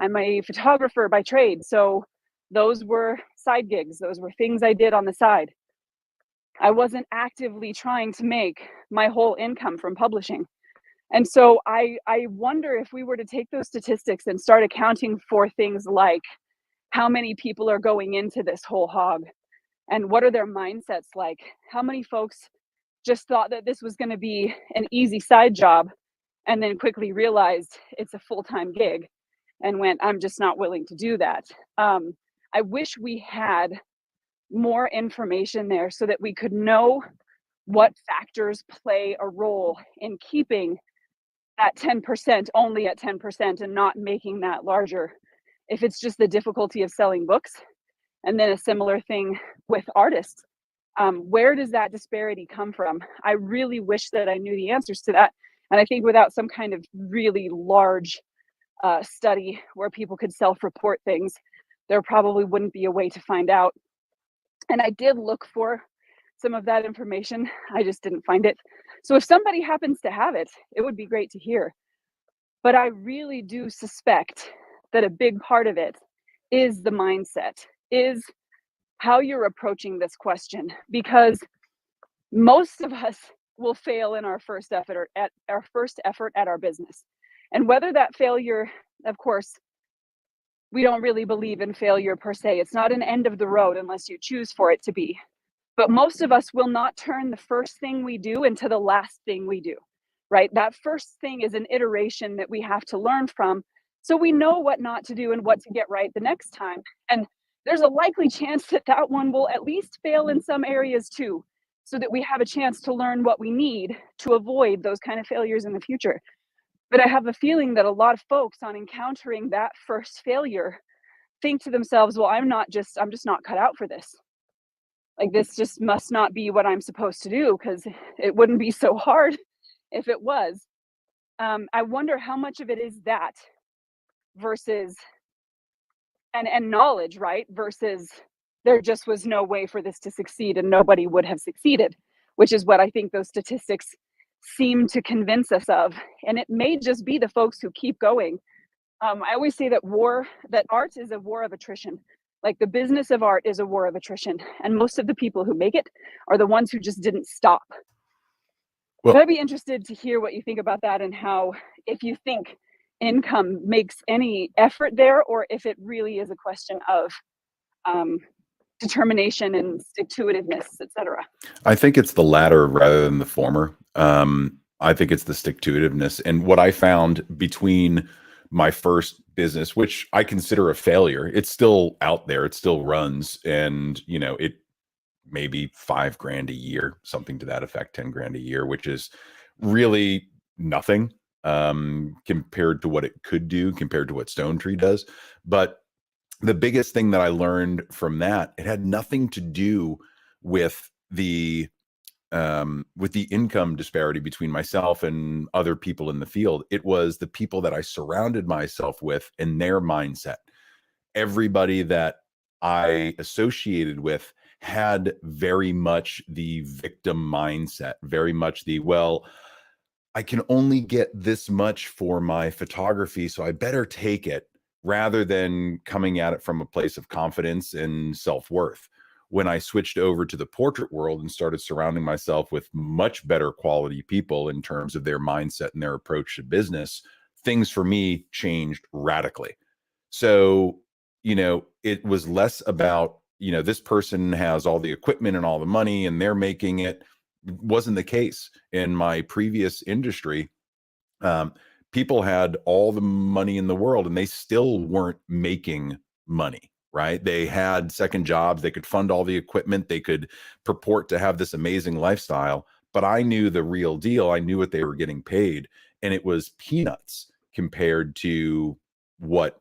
I'm a photographer by trade, so those were side gigs. Those were things I did on the side. I wasn't actively trying to make my whole income from publishing. And so I wonder if we were to take those statistics and start accounting for things like how many people are going into this whole hog and what are their mindsets like? How many folks just thought that this was going to be an easy side job and then quickly realized it's a full-time gig and went, I'm just not willing to do that. I wish we had more information there so that we could know what factors play a role in keeping at 10% only at 10% and not making that larger. If it's just the difficulty of selling books, and then a similar thing with artists, where does that disparity come from? I really wish that I knew the answers to that. And I think without some kind of really large study where people could self-report things, there probably wouldn't be a way to find out. And I did look for some of that information. I just didn't find it. So if somebody happens to have it, it would be great to hear. But I really do suspect that a big part of it is the mindset, is how you're approaching this question, because most of us will fail in our first effort at our business. And whether that failure, of course, we don't really believe in failure per se. It's not an end of the road unless you choose for it to be. But most of us will not turn the first thing we do into the last thing we do, right? That first thing is an iteration that we have to learn from, so we know what not to do and what to get right the next time. And there's a likely chance that that one will at least fail in some areas too, so that we have a chance to learn what we need to avoid those kind of failures in the future. But I have a feeling that a lot of folks, on encountering that first failure, think to themselves, well, I'm just not cut out for this. Like, this just must not be what I'm supposed to do, because it wouldn't be so hard if it was. I wonder how much of it is that versus and knowledge, right? Versus there just was no way for this to succeed and nobody would have succeeded. which is what I think those statistics seem to convince us of. And it may just be the folks who keep going. I always say that art is a war of attrition. Like the business of art is a war of attrition. And most of the people who make it are the ones who just didn't stop. Well, I'd be interested to hear what you think about that, and how, if you think income makes any effort there, or if it really is a question of determination and stick-to-itiveness, etc. I think it's the latter rather than the former. I think it's the stick-to-itiveness. And what I found between my first business, which I consider a failure, it's still out there, it still runs, and it maybe $5,000 a year, something to that effect, 10 grand a year, which is really nothing compared to what it could do, compared to what Stone Tree does. But the biggest thing that I learned from that, it had nothing to do with the income disparity between myself and other people in the field. It was the people that I surrounded myself with and their mindset. Everybody that I associated with had very much the victim mindset, very much the, well, I can only get this much for my photography, so I better take it, rather than coming at it from a place of confidence and self-worth. When I switched over to the portrait world and started surrounding myself with much better quality people in terms of their mindset and their approach to business, things for me changed radically. So, it was less about, this person has all the equipment and all the money and they're making it. It wasn't the case in my previous industry. People had all the money in the world and they still weren't making money, right? They had second jobs. They could fund all the equipment. They could purport to have this amazing lifestyle, but I knew the real deal. I knew what they were getting paid, and it was peanuts compared to what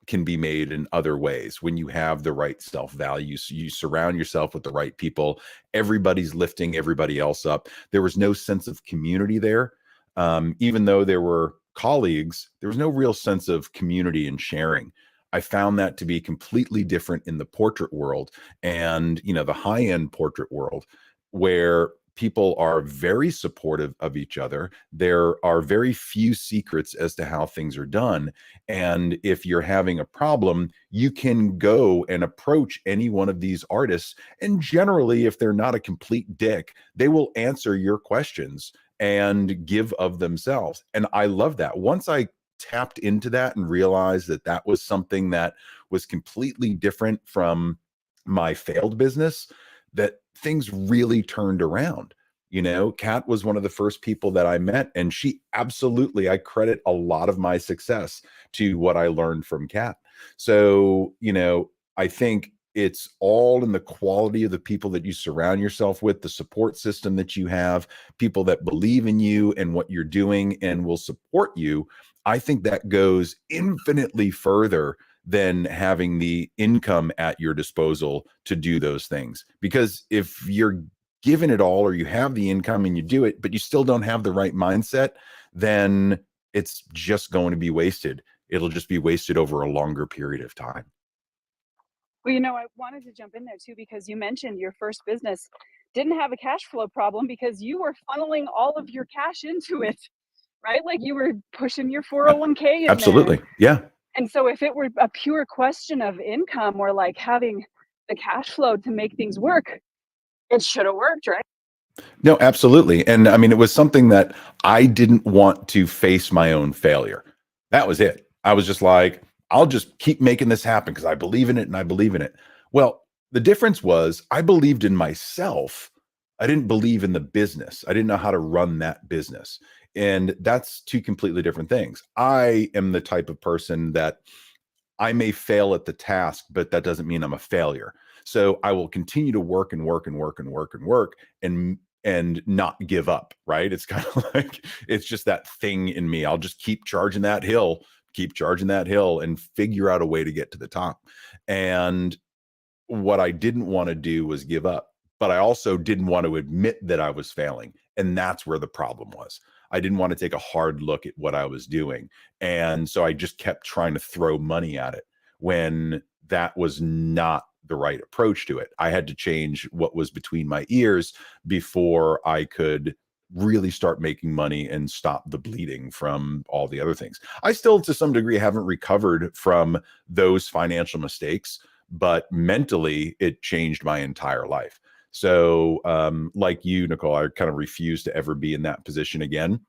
can be made in other ways when you have the right self-value. So you surround yourself with the right people. Everybody's lifting everybody else up. There was no sense of community there. Even though there were colleagues, there was no real sense of community and sharing. I found that to be completely different in the portrait world and, the high-end portrait world, where people are very supportive of each other. There are very few secrets as to how things are done. And if you're having a problem, you can go and approach any one of these artists. And generally, if they're not a complete dick, they will answer your questions and give of themselves. And I love that. Once I tapped into that and realized that that was something that was completely different from my failed business, that things really turned around. Kat was one of the first people that I met, and she absolutely, I credit a lot of my success to what I learned from Kat. So, I think it's all in the quality of the people that you surround yourself with, the support system that you have, people that believe in you and what you're doing and will support you. I think that goes infinitely further than having the income at your disposal to do those things. Because if you're given it all, or you have the income and you do it, but you still don't have the right mindset, then it's just going to be wasted. It'll just be wasted over a longer period of time. Well, I wanted to jump in there too, because you mentioned your first business didn't have a cash flow problem because you were funneling all of your cash into it, right? Like you were pushing your 401k in Absolutely. there. Yeah. And so if it were a pure question of income, or like having the cash flow to make things work, it should have worked, right? No, absolutely. And I mean, it was something that I didn't want to face my own failure. That was it. I was just like, I'll just keep making this happen because I believe in it and I believe in it. Well, the difference was I believed in myself. I didn't believe in the business. I didn't know how to run that business. And that's two completely different things. I am the type of person that I may fail at the task, but that doesn't mean I'm a failure. So I will continue to work and work and work and work and work and not give up, right? It's kind of like, it's just that thing in me. I'll just keep charging that hill and figure out a way to get to the top. And what I didn't want to do was give up, but I also didn't want to admit that I was failing. And that's where the problem was. I didn't want to take a hard look at what I was doing. And so I just kept trying to throw money at it when that was not the right approach to it. I had to change what was between my ears before I could really start making money and stop the bleeding from all the other things. I still, to some degree, haven't recovered from those financial mistakes, but mentally it changed my entire life. So like you, Nicole, I kind of refuse to ever be in that position again.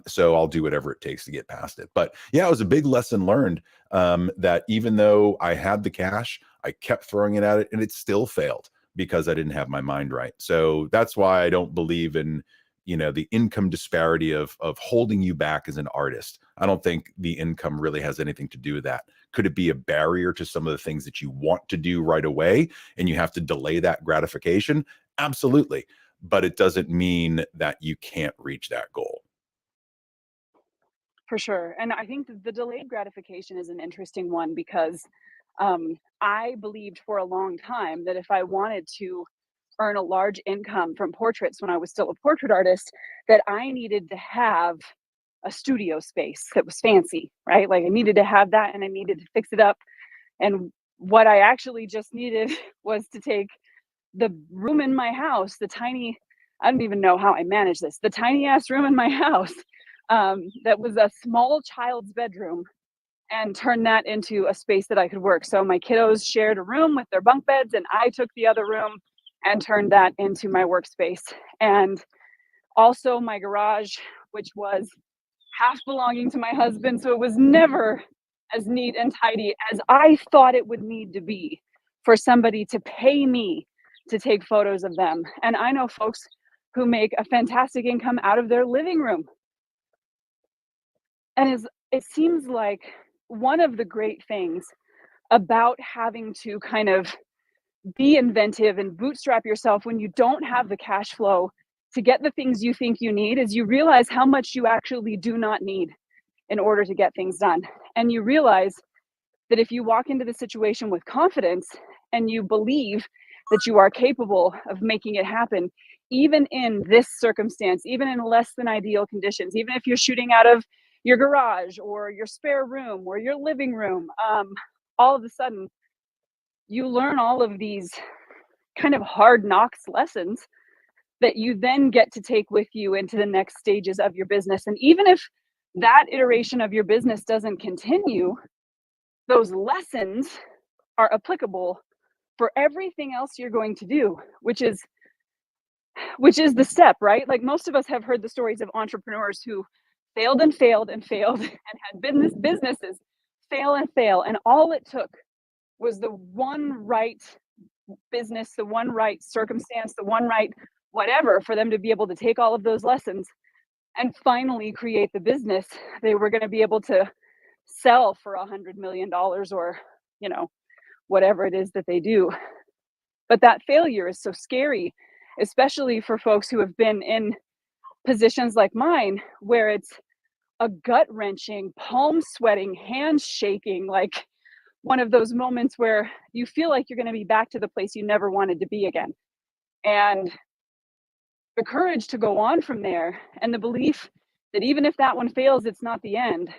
So I'll do whatever it takes to get past it. But yeah, it was a big lesson learned, that even though I had the cash, I kept throwing it at it and it still failed because I didn't have my mind right. So that's why I don't believe in, the income disparity of holding you back as an artist. I don't think the income really has anything to do with that. Could it be a barrier to some of the things that you want to do right away and you have to delay that gratification? Absolutely. But it doesn't mean that you can't reach that goal. For sure. And I think the delayed gratification is an interesting one because I believed for a long time that if I wanted to earn a large income from portraits when I was still a portrait artist, that I needed to have a studio space that was fancy, right? Like I needed to have that and I needed to fix it up. And what I actually just needed was to take the room in my house, I don't even know how I managed this, the tiny ass room in my house that was a small child's bedroom, and turn that into a space that I could work. So my kiddos shared a room with their bunk beds, and I took the other room and turned that into my workspace. And also my garage, which was half belonging to my husband. So it was never as neat and tidy as I thought it would need to be for somebody to pay me to take photos of them. And I know folks who make a fantastic income out of their living room. And it seems like one of the great things about having to kind of be inventive and bootstrap yourself when you don't have the cash flow to get the things you think you need is you realize how much you actually do not need in order to get things done. And you realize that if you walk into the situation with confidence and you believe that you are capable of making it happen, even in this circumstance, even in less than ideal conditions, even if you're shooting out of your garage or your spare room or your living room, all of a sudden you learn all of these kind of hard knocks lessons that you then get to take with you into the next stages of your business. And even if that iteration of your business doesn't continue, those lessons are applicable for everything else you're going to do, which is the step, right? Like most of us have heard the stories of entrepreneurs who failed and failed and failed and had businesses fail and fail. And all it took was the one right business, the one right circumstance, the one right whatever for them to be able to take all of those lessons and finally create the business they were going to be able to sell for $100 million or, whatever it is that they do. But that failure is so scary, especially for folks who have been in positions like mine, where it's a gut-wrenching, palm sweating, hands shaking, like one of those moments where you feel like you're going to be back to the place you never wanted to be again. And the courage to go on from there and the belief that even if that one fails, it's not the end,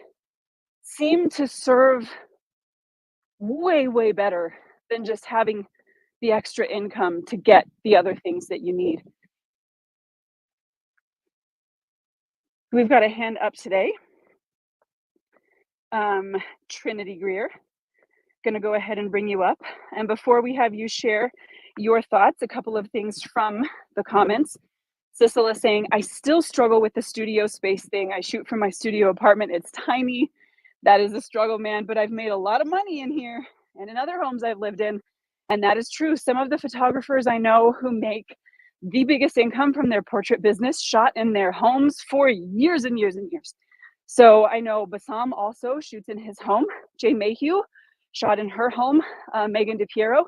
seem to serve way, way better than just having the extra income to get the other things that you need. We've got a hand up today. Trinity Greer, going to go ahead and bring you up. And before we have you share your thoughts, a couple of things from the comments. Sissel is saying, I still struggle with the studio space thing. I shoot from my studio apartment. It's tiny. That is a struggle, man. But I've made a lot of money in here and in other homes I've lived in. And that is true. Some of the photographers I know who make the biggest income from their portrait business shot in their homes for years and years and years. So I know Bassam also shoots in his home. Jay Mayhew shot in her home. Megan DiPiero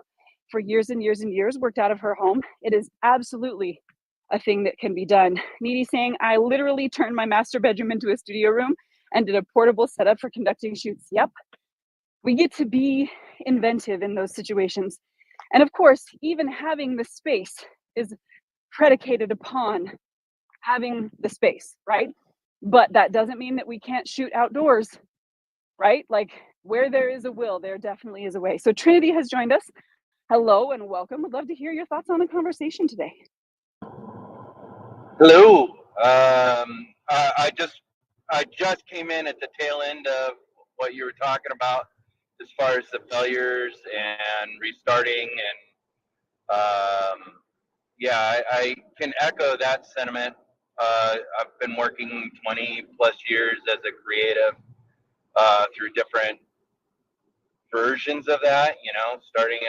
for years and years and years worked out of her home. It is absolutely a thing that can be done. Needy saying, I literally turned my master bedroom into a studio room and did a portable setup for conducting shoots. Yep. We get to be inventive in those situations. And of course, even having the space is predicated upon having the space, right? But that doesn't mean that we can't shoot outdoors, right? Like where there is a will, there definitely is a way. So Trinity has joined us. Hello and welcome. Would love to hear your thoughts on the conversation today. Hello. I just came in at the tail end of what you were talking about as far as the failures and restarting, and yeah, I can echo that sentiment. I've been working 20 plus years as a creative through different versions of that. You know, starting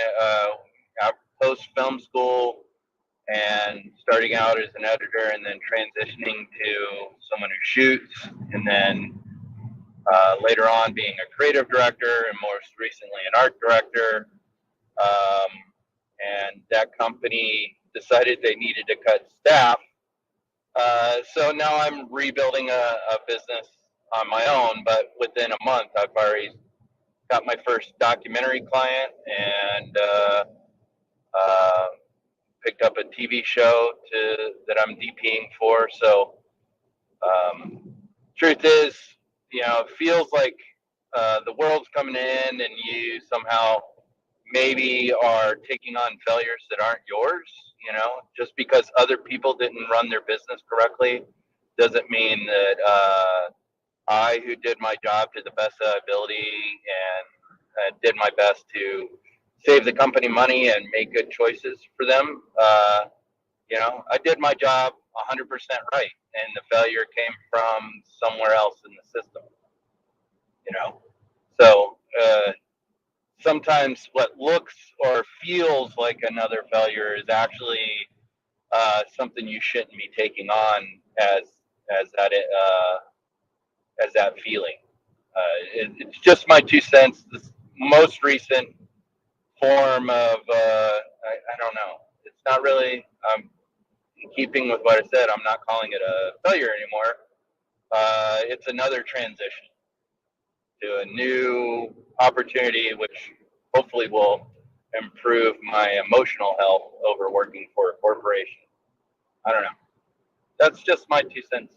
at post film school and starting out as an editor and then transitioning to someone who shoots, and then later on being a creative director, and most recently an art director. And that company decided they needed to cut staff. So now I'm rebuilding a business on my own, but within a month I've already got my first documentary client, and picked up a TV show that I'm DPing for. So, truth is, you know, it feels like the world's coming in, and you somehow maybe are taking on failures that aren't yours. You know, just because other people didn't run their business correctly doesn't mean that I, who did my job to the best of ability and did my best to save the company money and make good choices for them, you know, I did my job 100% right, and the failure came from somewhere else in the system. You know, so sometimes what looks or feels like another failure is actually something you shouldn't be taking on as that feeling. It's just my 2 cents. This most recent form of I don't know. It's not really. In keeping with what I said, I'm not calling it a failure anymore. It's another transition to a new opportunity, which hopefully will improve my emotional health over working for a corporation. I don't know. That's just my 2 cents.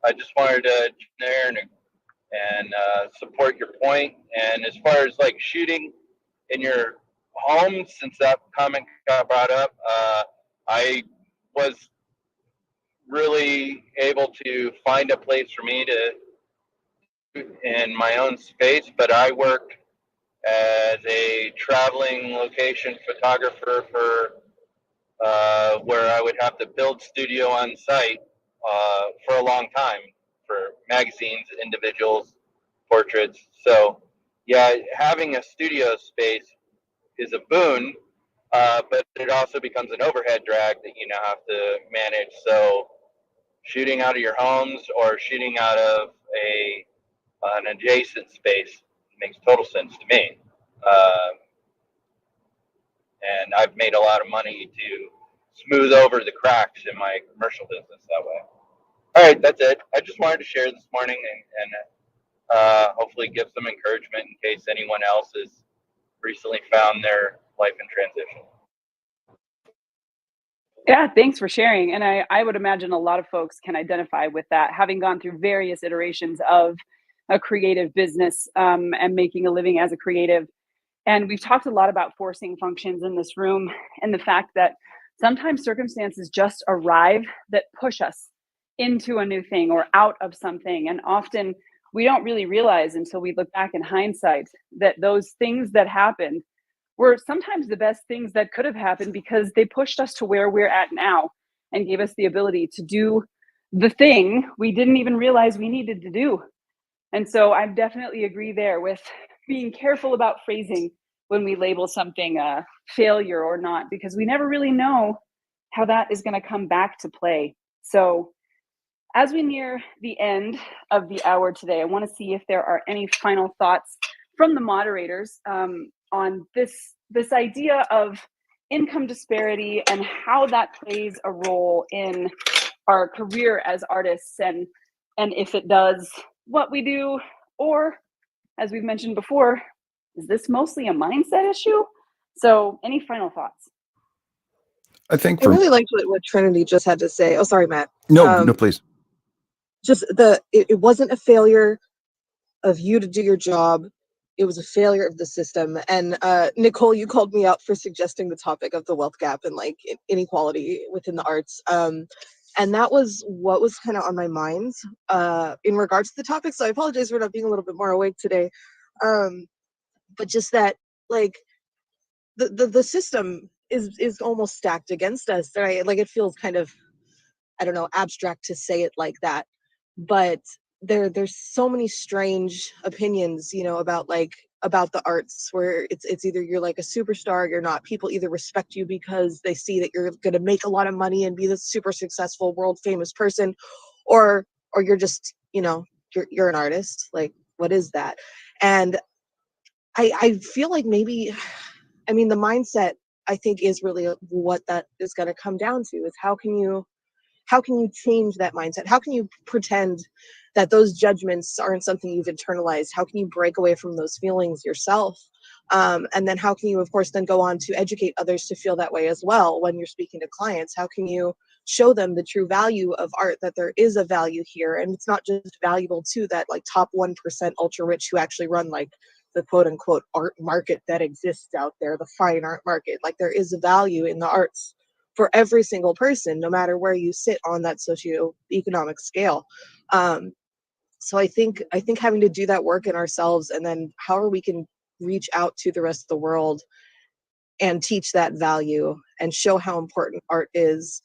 I just wanted to share and support your point. And as far as like shooting in your home, since that comment got brought up, I was really able to find a place for me to in my own space, but I work as a traveling location photographer for where I would have to build studio on site for a long time for magazines, individuals, portraits. So yeah, having a studio space is a boon, but it also becomes an overhead drag that you now have to manage. So shooting out of your homes or shooting out of an adjacent space makes total sense to me. And I've made a lot of money to smooth over the cracks in my commercial business that way. All right, that's it. I just wanted to share this morning and hopefully give some encouragement in case anyone else has recently found their life in transition. Yeah, thanks for sharing. And I would imagine a lot of folks can identify with that, having gone through various iterations of a creative business and making a living as a creative. And we've talked a lot about forcing functions in this room, and the fact that sometimes circumstances just arrive that push us into a new thing or out of something. And often we don't really realize until we look back in hindsight that those things that happened were sometimes the best things that could have happened, because they pushed us to where we're at now and gave us the ability to do the thing we didn't even realize we needed to do. And so I definitely agree there with being careful about phrasing when we label something a failure or not, because we never really know how that is going to come back to play. So as we near the end of the hour today, I want to see if there are any final thoughts from the moderators on this idea of income disparity and how that plays a role in our career as artists, and if it does, what we do, or as we've mentioned before, is this mostly a mindset issue? So any final thoughts? I think I really liked what Trinity just had to say. Oh, sorry, Matt. No, please. Just it wasn't a failure of you to do your job. it was a failure of the system. And Nicole, you called me out for suggesting the topic of the wealth gap and like inequality within the arts. And that was what was kind of on my mind in regards to the topic. So I apologize for not being a little bit more awake today. But just that, like, the system is almost stacked against us, right? Like, it feels kind of, I don't know, abstract to say it like that, but there's so many strange opinions, you know, about the arts, where it's either you're like a superstar or you're not. People either respect you because they see that you're going to make a lot of money and be this super successful world famous person, or you're just, you know, you're an artist. Like, what is that? And I feel like maybe, I mean, the mindset, I think, is really what that is going to come down to, is how can you change that mindset? How can you pretend that those judgments aren't something you've internalized? How can you break away from those feelings yourself? And then how can you, of course, then go on to educate others to feel that way as well when you're speaking to clients? How can you show them the true value of art, that there is a value here, and it's not just valuable to that like top 1% ultra rich who actually run like the quote unquote art market that exists out there, the fine art market. Like, there is a value in the arts for every single person, no matter where you sit on that socioeconomic scale. So I think having to do that work in ourselves, and then however we can reach out to the rest of the world and teach that value and show how important art is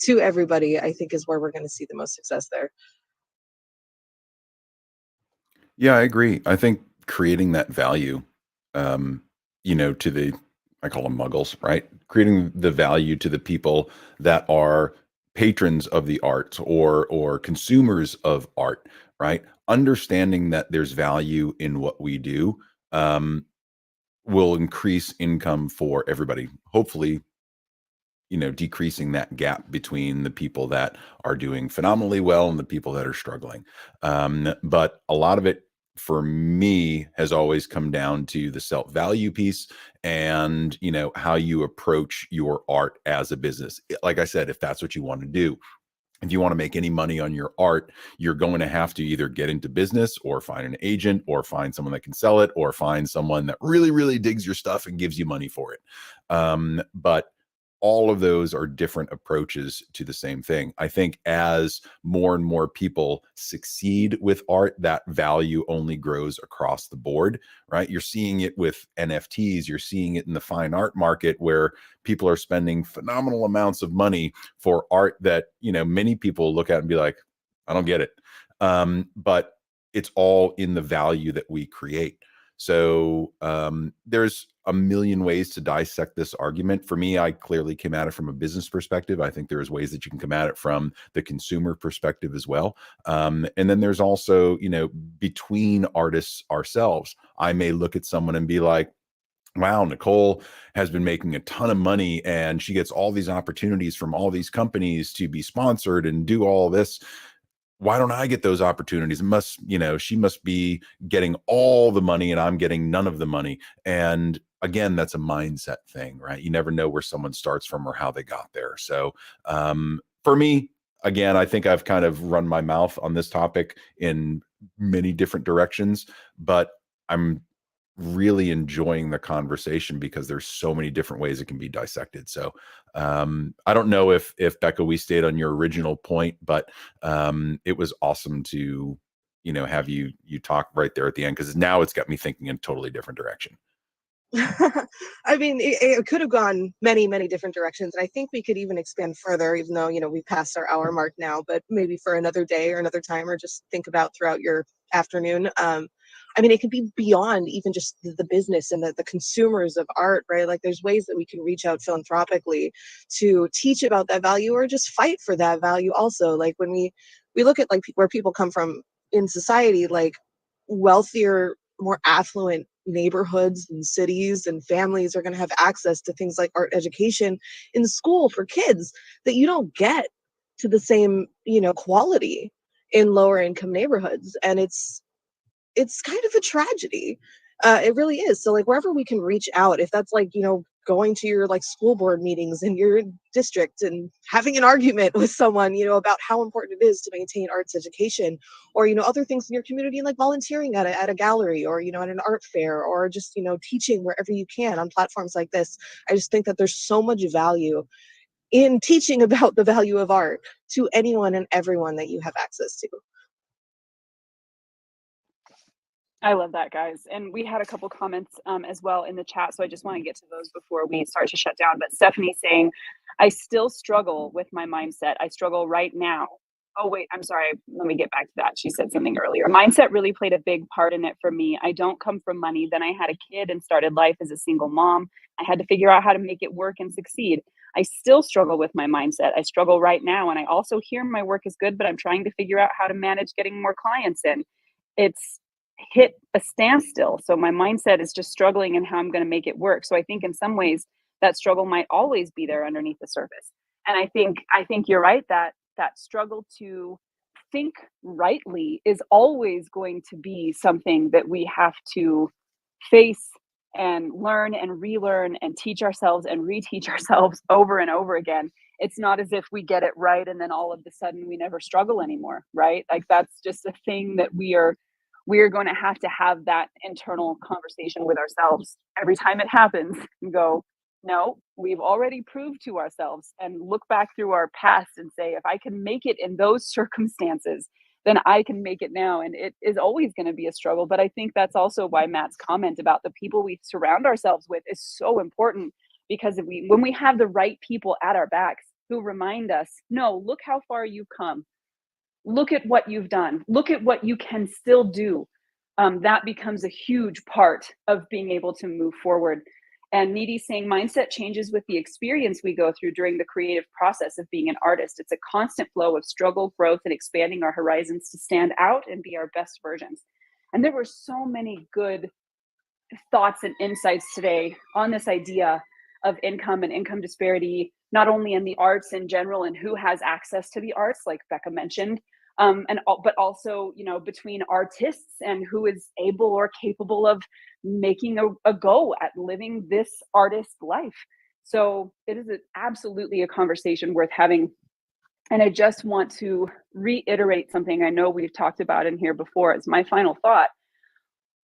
to everybody, I think is where we're going to see the most success there. Yeah, I agree. I think creating that value, um, you know, to the, I call them muggles, right? Creating the value to the people that are patrons of the arts, or consumers of art, right? Understanding that there's value in what we do, um, will increase income for everybody. Hopefully, you know, decreasing that gap between the people that are doing phenomenally well and the people that are struggling. But a lot of it for me has always come down to the self-value piece, and, you know, how you approach your art as a business. Like I said, if that's what you want to do, if you want to make any money on your art, you're going to have to either get into business, or find an agent, or find someone that can sell it, or find someone that really, really digs your stuff and gives you money for it. But all of those are different approaches to the same thing. I think as more and more people succeed with art, that value only grows across the board, right? You're seeing it with NFTs, you're seeing it in the fine art market, where people are spending phenomenal amounts of money for art that, you know, many people look at and be like, I don't get it. But it's all in the value that we create. So there's a million ways to dissect this argument. For me, I clearly came at it from a business perspective. I think there's ways that you can come at it from the consumer perspective as well. And then there's also, you know, between artists ourselves, I may look at someone and be like, wow, Nicole has been making a ton of money and she gets all these opportunities from all these companies to be sponsored and do all this. Why don't I get those opportunities? It must, you know, she must be getting all the money and I'm getting none of the money. And again, that's a mindset thing, right? You never know where someone starts from or how they got there. So for me, again, I think I've kind of run my mouth on this topic in many different directions, but I'm really enjoying the conversation because there's so many different ways it can be dissected. So I don't know if Becca, we stayed on your original point, but it was awesome to, you know, have you talk right there at the end, because now it's got me thinking in a totally different direction. I mean, it could have gone many, many different directions. And I think we could even expand further, even though, you know, we passed our hour mark now, but maybe for another day or another time, or just think about throughout your afternoon. I mean, it could be beyond even just the business and the consumers of art, right? Like, there's ways that we can reach out philanthropically to teach about that value, or just fight for that value also. Like, when we look at like where people come from in society, like wealthier, more affluent neighborhoods and cities and families are going to have access to things like art education in school for kids that you don't get to the same, you know, quality in lower income neighborhoods. And it's kind of a tragedy. It really is. So like, wherever we can reach out, if that's like, you know, going to your like school board meetings in your district and having an argument with someone, you know, about how important it is to maintain arts education, or, you know, other things in your community, like volunteering at a gallery, or, you know, at an art fair, or just, you know, teaching wherever you can on platforms like this. I just think that there's so much value in teaching about the value of art to anyone and everyone that you have access to. I love that, guys. And we had a couple comments as well in the chat, so I just want to get to those before we start to shut down. But Stephanie saying, I still struggle with my mindset. I struggle right now. Oh, wait, I'm sorry. Let me get back to that. She said something earlier. Mindset really played a big part in it for me. I don't come from money. Then I had a kid and started life as a single mom. I had to figure out how to make it work and succeed. I still struggle with my mindset. I struggle right now. And I also hear my work is good, but I'm trying to figure out how to manage getting more clients in. It's hit a standstill. So my mindset is just struggling and how I'm going to make it work. So I think in some ways that struggle might always be there underneath the surface. And I think you're right that that struggle to think rightly is always going to be something that we have to face and learn and relearn and teach ourselves and reteach ourselves over and over again. It's not as if we get it right and then all of a sudden we never struggle anymore, right? Like that's just a thing that we're going to have that internal conversation with ourselves every time it happens and go, no, we've already proved to ourselves, and look back through our past and say, if I can make it in those circumstances, then I can make it now. And it is always going to be a struggle. But I think that's also why Matt's comment about the people we surround ourselves with is so important, because when we have the right people at our backs who remind us, no, look how far you've come. Look at what you've done. Look at what you can still do. That becomes a huge part of being able to move forward. And Needy saying mindset changes with the experience we go through during the creative process of being an artist. It's a constant flow of struggle, growth, and expanding our horizons to stand out and be our best versions. And there were so many good thoughts and insights today on this idea of income and income disparity, not only in the arts in general and who has access to the arts, like Becca mentioned, but also, you know, between artists and who is able or capable of making a go at living this artist life. So it is absolutely a conversation worth having. And I just want to reiterate something I know we've talked about in here before as my final thought,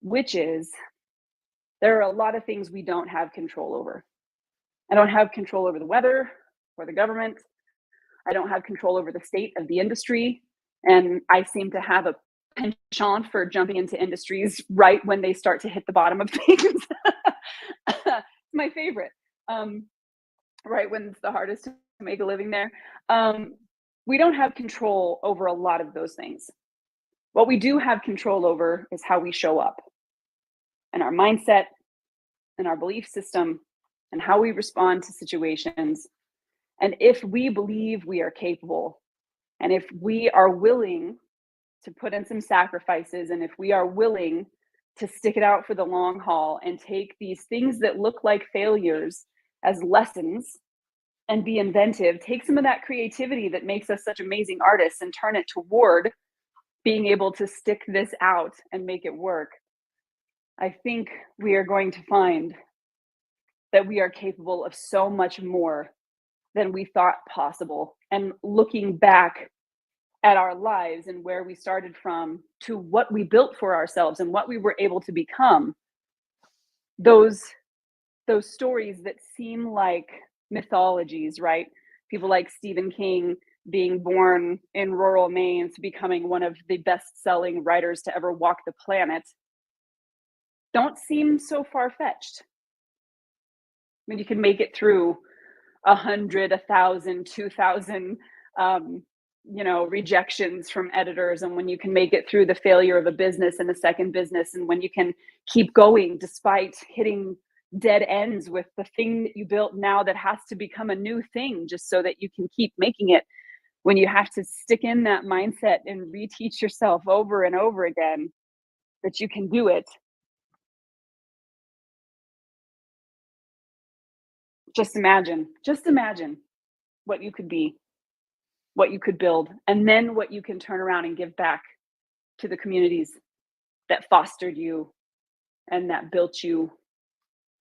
which is there are a lot of things we don't have control over. I don't have control over the weather or the government. I don't have control over the state of the industry. And I seem to have a penchant for jumping into industries right when they start to hit the bottom of things. It's my favorite. Right when it's the hardest to make a living there. We don't have control over a lot of those things. What we do have control over is how we show up, and our mindset and our belief system and how we respond to situations. And if we believe we are capable, and if we are willing to put in some sacrifices, and if we are willing to stick it out for the long haul and take these things that look like failures as lessons and be inventive, take some of that creativity that makes us such amazing artists and turn it toward being able to stick this out and make it work, I think we are going to find that we are capable of so much more than we thought possible. And looking back at our lives and where we started from to what we built for ourselves and what we were able to become, those stories that seem like mythologies, right? People like Stephen King being born in rural Maine to becoming one of the best-selling writers to ever walk the planet don't seem so far-fetched. When you can make it through 100, 1,000, 2,000, rejections from editors, and when you can make it through the failure of a business and a second business, and when you can keep going despite hitting dead ends with the thing that you built now that has to become a new thing just so that you can keep making it, when you have to stick in that mindset and reteach yourself over and over again that you can do it. Just imagine what you could be, what you could build, and then what you can turn around and give back to the communities that fostered you and that built you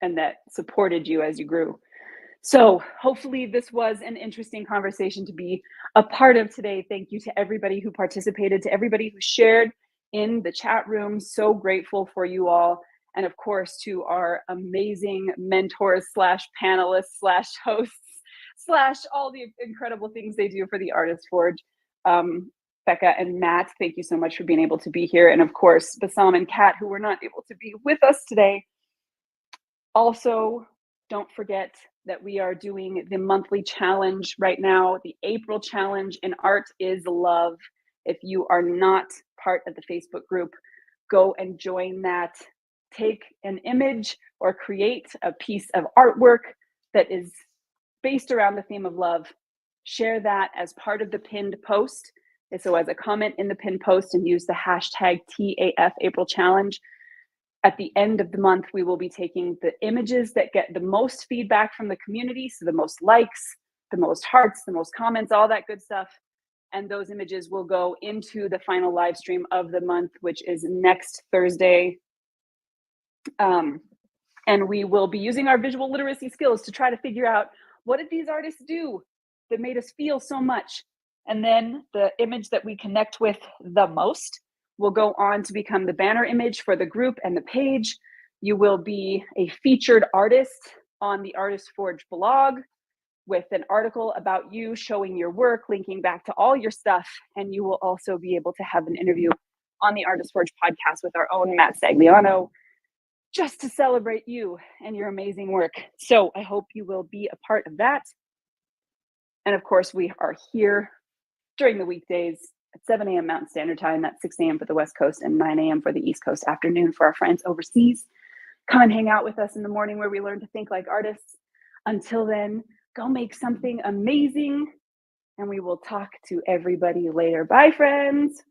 and that supported you as you grew. So hopefully this was an interesting conversation to be a part of today. Thank you to everybody who participated, to everybody who shared in the chat room. So grateful for you all. And of course, to our amazing mentors slash panelists slash hosts slash all the incredible things they do for the Artist Forge. Becca and Matt, thank you so much for being able to be here. And of course, Bassam and Kat, who were not able to be with us today. Also, don't forget that we are doing the monthly challenge right now. The April challenge in Art is Love. If you are not part of the Facebook group, go and join that. Take an image or create a piece of artwork that is based around the theme of love. Share that as part of the pinned post. And so as a comment in the pinned post, and use the hashtag TAF April Challenge. At the end of the month, we will be taking the images that get the most feedback from the community, so the most likes, the most hearts, the most comments, all that good stuff. And those images will go into the final live stream of the month, which is next Thursday. And we will be using our visual literacy skills to try to figure out, what did these artists do that made us feel so much? And then the image that we connect with the most will go on to become the banner image for the group and the page. You will be a featured artist on the Artist Forge blog with an article about you, showing your work, linking back to all your stuff. And you will also be able to have an interview on the Artist Forge podcast with our own Matt Sagliano, just to celebrate you and your amazing work. So I hope you will be a part of that. And of course, we are here during the weekdays at 7 a.m. Mountain Standard Time, that's 6 a.m. for the West Coast and 9 a.m. for the East Coast afternoon for our friends overseas. Come and hang out with us in the morning where we learn to think like artists. Until then, go make something amazing, and we will talk to everybody later. Bye, friends.